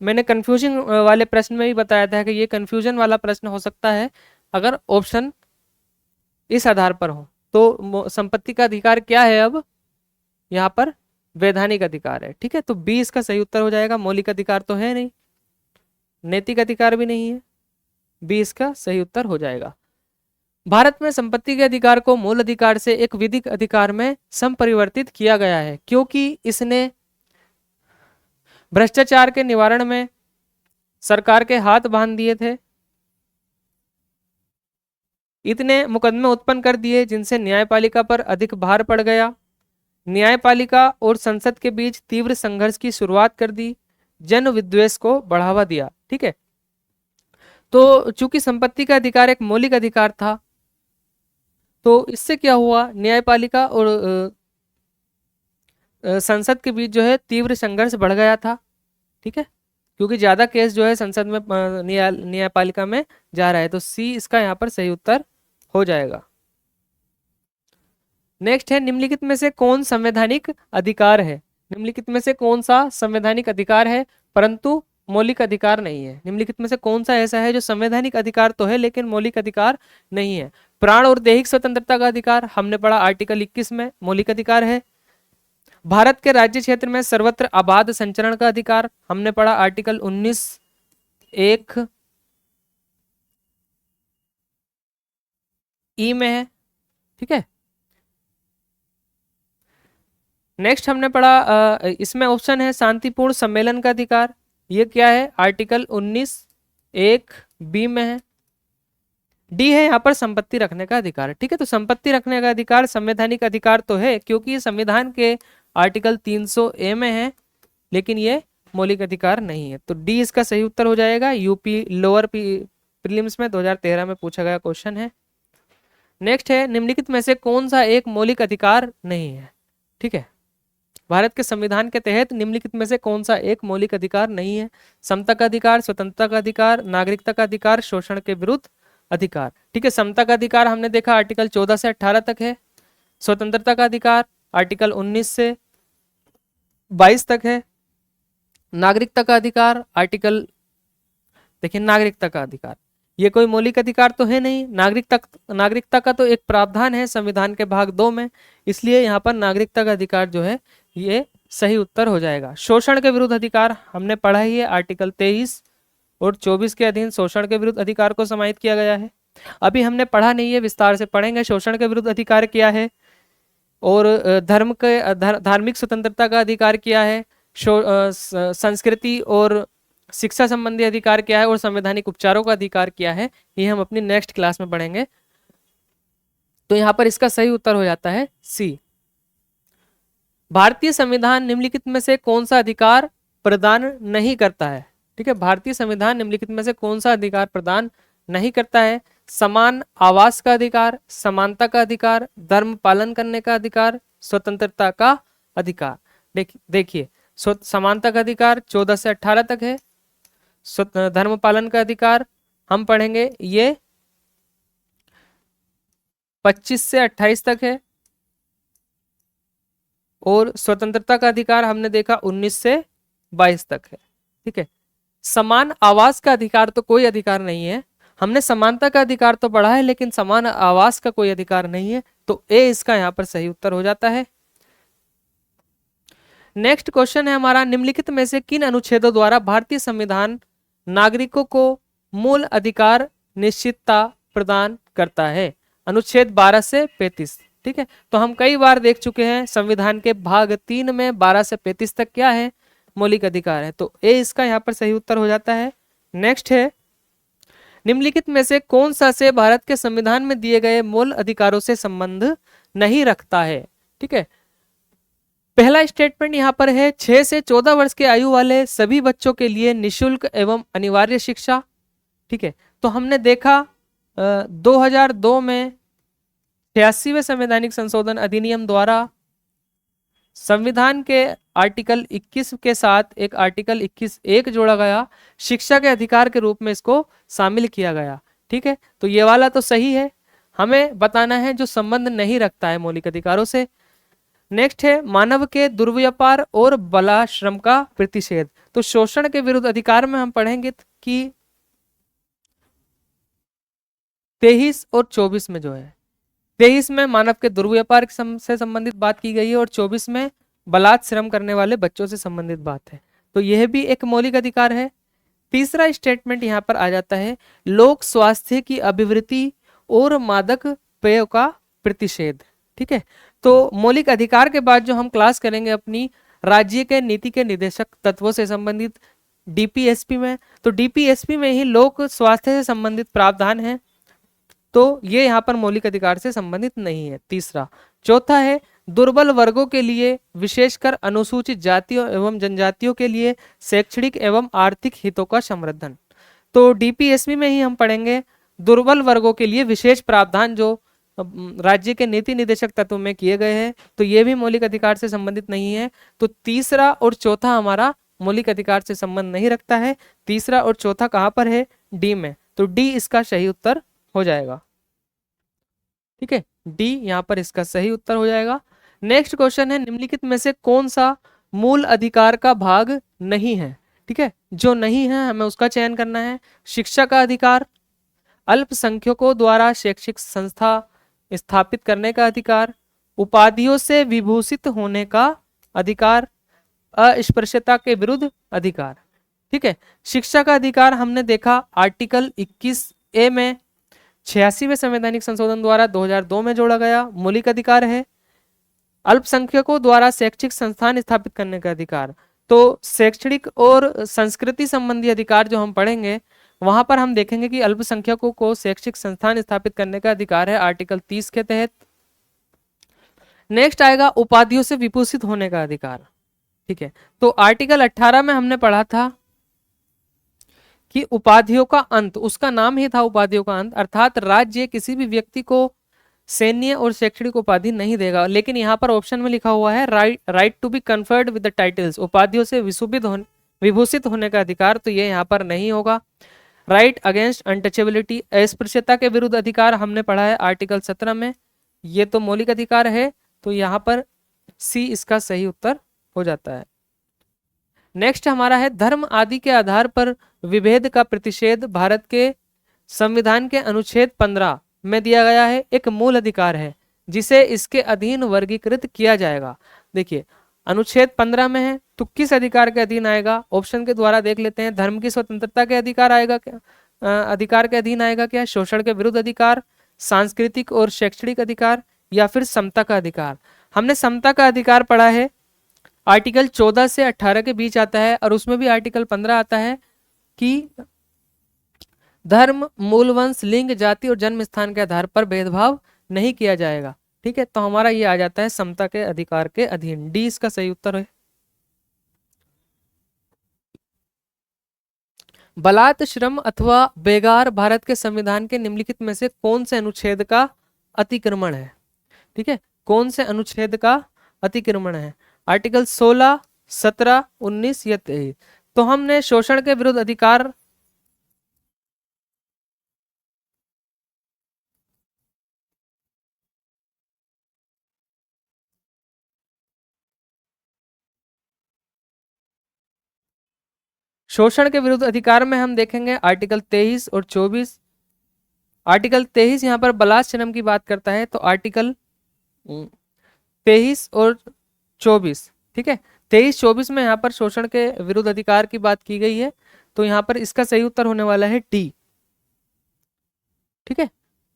मैंने कंफ्यूजन वाले प्रश्न में भी बताया था कि ये कंफ्यूजन वाला प्रश्न हो सकता है अगर ऑप्शन इस आधार पर हो। तो संपत्ति का अधिकार क्या है? अब यहाँ पर वैधानिक अधिकार है। ठीक है, तो बी इसका सही उत्तर हो जाएगा। मौलिक अधिकार तो है नहीं, नैतिक अधिकार भी नहीं है, बी इसका सही उत्तर हो जाएगा। भारत में संपत्ति के अधिकार को मूल अधिकार से एक विधिक अधिकार में संपरिवर्तित किया गया है क्योंकि इसने भ्रष्टाचार के निवारण में सरकार के हाथ बांध दिए थे। इतने मुकदमे उत्पन्न कर दिए जिनसे न्यायपालिका पर अधिक भार पड़ गया। न्यायपालिका और संसद के बीच तीव्र संघर्ष की शुरुआत कर दी। जन विद्वेष को बढ़ावा दिया। ठीक है, तो चूंकि संपत्ति का अधिकार एक मौलिक अधिकार था, तो इससे क्या हुआ, न्यायपालिका और संसद के बीच जो है तीव्र संघर्ष बढ़ गया था। ठीक है, क्योंकि ज्यादा केस जो है संसद में न्यायपालिका में जा रहा है, तो सी इसका यहाँ पर सही उत्तर हो जाएगा। नेक्स्ट है, निम्नलिखित में से कौन संवैधानिक अधिकार है? निम्नलिखित में से कौन सा संवैधानिक अधिकार है परंतु मौलिक अधिकार नहीं है? निम्नलिखित में से कौन सा ऐसा है जो संवैधानिक अधिकार तो है लेकिन मौलिक अधिकार नहीं है? प्राण और दैहिक स्वतंत्रता का अधिकार हमने पढ़ा आर्टिकल 21 में, मौलिक अधिकार है। भारत के राज्य क्षेत्र में सर्वत्र अबाध संचरण का अधिकार हमने पढ़ा आर्टिकल 19(1) ई में है। ठीक है, नेक्स्ट हमने पढ़ा इसमें ऑप्शन है शांतिपूर्ण सम्मेलन का अधिकार, ये क्या है, आर्टिकल 19(1) बी में है। डी है यहाँ पर संपत्ति रखने का अधिकार। ठीक है, तो संपत्ति रखने का अधिकार संवैधानिक अधिकार तो है क्योंकि संविधान के आर्टिकल 300(a) में है, लेकिन ये मौलिक अधिकार नहीं है। तो डी इसका सही उत्तर हो जाएगा। यूपी लोअर प्रीलिम्स में 2013 में पूछा गया क्वेश्चन है। नेक्स्ट है, निम्नलिखित में से कौन सा एक मौलिक अधिकार नहीं है? ठीक है, भारत के संविधान के तहत निम्नलिखित में से कौन सा एक मौलिक अधिकार नहीं है? समता का अधिकार, स्वतंत्रता का अधिकार, नागरिकता का अधिकार, शोषण के विरुद्ध अधिकार। ठीक है, समता का अधिकार हमने देखा आर्टिकल 14 से 18 तक है। स्वतंत्रता का अधिकार आर्टिकल 19 से 22 तक है। नागरिकता का अधिकार आर्टिकल, देखिए नागरिकता का अधिकार ये कोई मौलिक अधिकार तो है नहीं, नागरिकता का तो एक प्रावधान है संविधान के भाग 2 में, इसलिए यहाँ पर नागरिकता का अधिकार जो है ये सही उत्तर हो जाएगा। शोषण के विरुद्ध अधिकार हमने पढ़ा ही है, आर्टिकल 23 और 24 के अधीन शोषण के विरुद्ध अधिकार को समाहित किया गया है। अभी हमने पढ़ा नहीं है, विस्तार से पढ़ेंगे शोषण के विरुद्ध अधिकार क्या है और धार्मिक स्वतंत्रता का अधिकार क्या है, संस्कृति और शिक्षा संबंधी अधिकार क्या है और संवैधानिक उपचारों का अधिकार क्या है, ये हम अपनी नेक्स्ट क्लास में पढ़ेंगे। तो यहाँ पर इसका सही उत्तर हो जाता है सी। भारतीय संविधान निम्नलिखित में से कौन सा अधिकार प्रदान नहीं करता है? ठीक है, भारतीय संविधान निम्नलिखित में से कौन सा अधिकार प्रदान नहीं करता है? समान आवास का अधिकार, समानता का अधिकार, धर्म पालन करने का अधिकार, स्वतंत्रता का अधिकार। देखिए समानता का अधिकार 14 से 18 तक है। धर्म पालन का अधिकार हम पढ़ेंगे ये 25 से 28 तक है और स्वतंत्रता का अधिकार हमने देखा 19 से 22 तक है। ठीक है, समान आवास का अधिकार तो कोई अधिकार नहीं है। हमने समानता का अधिकार तो पढ़ा है लेकिन समान आवास का कोई अधिकार नहीं है, तो ए इसका यहाँ पर सही उत्तर हो जाता है। नेक्स्ट क्वेश्चन है हमारा, निम्नलिखित में से किन अनुच्छेदों द्वारा भारतीय संविधान नागरिकों को मूल अधिकार निश्चितता प्रदान करता है? अनुच्छेद 12 से 35। ठीक है, तो हम कई बार देख चुके हैं संविधान के भाग 3 में 12 से 35 तक क्या है, मौलिक अधिकार है, तो ए इसका यहाँ पर सही उत्तर हो जाता है। नेक्स्ट है, निम्नलिखित में से कौन सा से भारत के संविधान में दिए गए मूल अधिकारों से संबंध नहीं रखता है? ठीक है, पहला स्टेटमेंट यहाँ पर है 6 से 14 वर्ष के आयु वाले सभी बच्चों के लिए निशुल्क एवं अनिवार्य शिक्षा। ठीक है, तो हमने देखा 2002 में 86वें संवैधानिक संशोधन अधिनियम द्वारा संविधान के आर्टिकल 21 के साथ एक आर्टिकल 21(1) जोड़ा गया, शिक्षा के अधिकार के रूप में इसको शामिल किया गया। ठीक है, तो ये वाला तो सही है, हमें बताना है जो संबंध नहीं रखता है मौलिक अधिकारों से। नेक्स्ट है, मानव के दुर्व्यापार और बलाश्रम का प्रतिषेध। तो शोषण के विरुद्ध अधिकार में हम पढ़ेंगे कि 23 और 24 में जो है, 23 में मानव के दुर्व्यापार से संबंधित बात की गई है और 24 में बलात्श्रम करने वाले बच्चों से संबंधित बात है, तो यह भी एक मौलिक अधिकार है। तीसरा स्टेटमेंट यहाँ पर आ जाता है, लोक स्वास्थ्य की अभिवृद्धि और मादक पेयों का प्रतिषेध। ठीक है, तो मौलिक अधिकार के बाद जो हम क्लास करेंगे अपनी राज्य के नीति के निदेशक तत्वों से संबंधित डीपीएसपी में, तो डीपीएसपी में ही लोक स्वास्थ्य से संबंधित प्रावधान है, तो ये यहाँ पर मौलिक अधिकार से संबंधित नहीं है। तीसरा। चौथा है दुर्बल वर्गों के लिए, विशेषकर अनुसूचित जातियों एवं जनजातियों के लिए शैक्षणिक एवं आर्थिक हितों का संवर्धन। तो डीपीएसपी में ही हम पढ़ेंगे दुर्बल वर्गों के लिए विशेष प्रावधान जो राज्य के नीति निदेशक तत्व में किए गए हैं, तो ये भी मौलिक अधिकार से संबंधित नहीं है। तो तीसरा और चौथा हमारा मौलिक अधिकार से संबंध नहीं रखता है। तीसरा और चौथा कहाँ पर है? डी में। तो डी इसका सही उत्तर हो जाएगा। ठीक है, डी यहाँ पर इसका सही उत्तर हो जाएगा। नेक्स्ट क्वेश्चन है निम्नलिखित में से कौन सा मूल अधिकार का भाग नहीं है? ठीक है, जो नहीं है हमें उसका चयन करना है। शिक्षा का अधिकार, अल्पसंख्यकों द्वारा शैक्षिक संस्था स्थापित करने का अधिकार, उपाधियों से विभूषित होने का अधिकार, अस्पृश्यता के विरुद्ध अधिकार। ठीक है, शिक्षा का अधिकार हमने देखा आर्टिकल 21A में 86वें संवैधानिक संशोधन द्वारा 2002 में जोड़ा गया मौलिक अधिकार है। अल्पसंख्यकों द्वारा शैक्षिक संस्थान स्थापित करने का अधिकार, तो शैक्षणिक और संस्कृति संबंधी अधिकार जो हम पढ़ेंगे वहां पर हम देखेंगे कि अल्पसंख्यकों को शैक्षिक संस्थान स्थापित करने का अधिकार है आर्टिकल 30 के तहत। नेक्स्ट आएगा उपाधियों से विभूषित होने का अधिकार। ठीक है, तो आर्टिकल 18 में हमने पढ़ा था कि उपाधियों का अंत, उसका नाम ही था उपाधियों का अंत, अर्थात राज्य किसी भी व्यक्ति को सैन्य और शैक्षणिक उपाधि नहीं देगा। लेकिन यहाँ पर ऑप्शन में लिखा हुआ है right to be conferred with the titles, उपाधियों से विभूषित होने का अधिकार, तो ये यहाँ पर नहीं होगा। राइट अगेंस्ट अनटचेबिलिटी, अस्पृश्यता के विरुद्ध अधिकार हमने पढ़ा है आर्टिकल 17 में, ये तो मौलिक अधिकार है, तो यहाँ पर सी इसका सही उत्तर हो जाता है। नेक्स्ट हमारा है धर्म आदि के आधार पर विभेद का प्रतिषेध भारत के संविधान के अनुच्छेद 15 में दिया गया है, एक मूल अधिकार है जिसे इसके अधीन वर्गीकृत किया जाएगा। देखिए अनुच्छेद 15 में है, तो किस अधिकार के अधीन आएगा? ऑप्शन के द्वारा देख लेते हैं। धर्म की स्वतंत्रता के अधिकार आएगा क्या? अधिकार के अधीन आएगा क्या? शोषण के विरुद्ध अधिकार, सांस्कृतिक और शैक्षणिक अधिकार, या फिर समता का अधिकार? हमने समता का अधिकार पढ़ा है, आर्टिकल 14 से 18 के बीच आता है, और उसमें भी आर्टिकल 15 आता है कि धर्म, मूल वंश, लिंग, जाति और जन्म स्थान के आधार पर भेदभाव नहीं किया जाएगा। ठीक है, तो हमारा ये आ जाता है समता के अधिकार के अधीन। डी इसका सही उत्तर है। बलात् श्रम अथवा बेगार भारत के संविधान के निम्नलिखित में से कौन से अनुच्छेद का अतिक्रमण है? ठीक है, कौन से अनुच्छेद का अतिक्रमण है? आर्टिकल 16, 17, 19 या 23? तो हमने शोषण के विरुद्ध अधिकार शोषण के विरुद्ध अधिकार में हम देखेंगे आर्टिकल 23 और 24। आर्टिकल 23 यहाँ पर बलात् श्रम की बात करता है, तो आर्टिकल 23 और 24, ठीक है, 23-24 में यहाँ पर शोषण के विरुद्ध अधिकार की बात की गई है, तो यहाँ पर इसका सही उत्तर होने वाला है डी। ठीक है,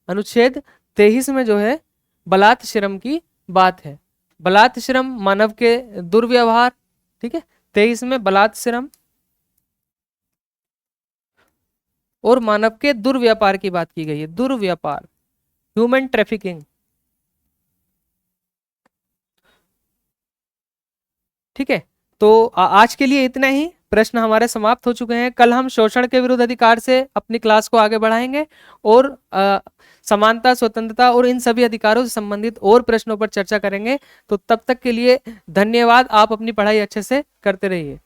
अनुच्छेद 23 में जो है बलात् श्रम की बात है। बलात् श्रम मानव के दुर्व्यवहार, ठीक है, 23 में बलात् श्रम और मानव के दुर्व्यापार की बात की गई है। दुर्व्यापार, ह्यूमन ट्रैफिकिंग। ठीक है, तो आज के लिए इतना ही। प्रश्न हमारे समाप्त हो चुके हैं। कल हम शोषण के विरुद्ध अधिकार से अपनी क्लास को आगे बढ़ाएंगे और समानता, स्वतंत्रता और इन सभी अधिकारों से संबंधित और प्रश्नों पर चर्चा करेंगे। तो तब तक के लिए धन्यवाद। आप अपनी पढ़ाई अच्छे से करते रहिए।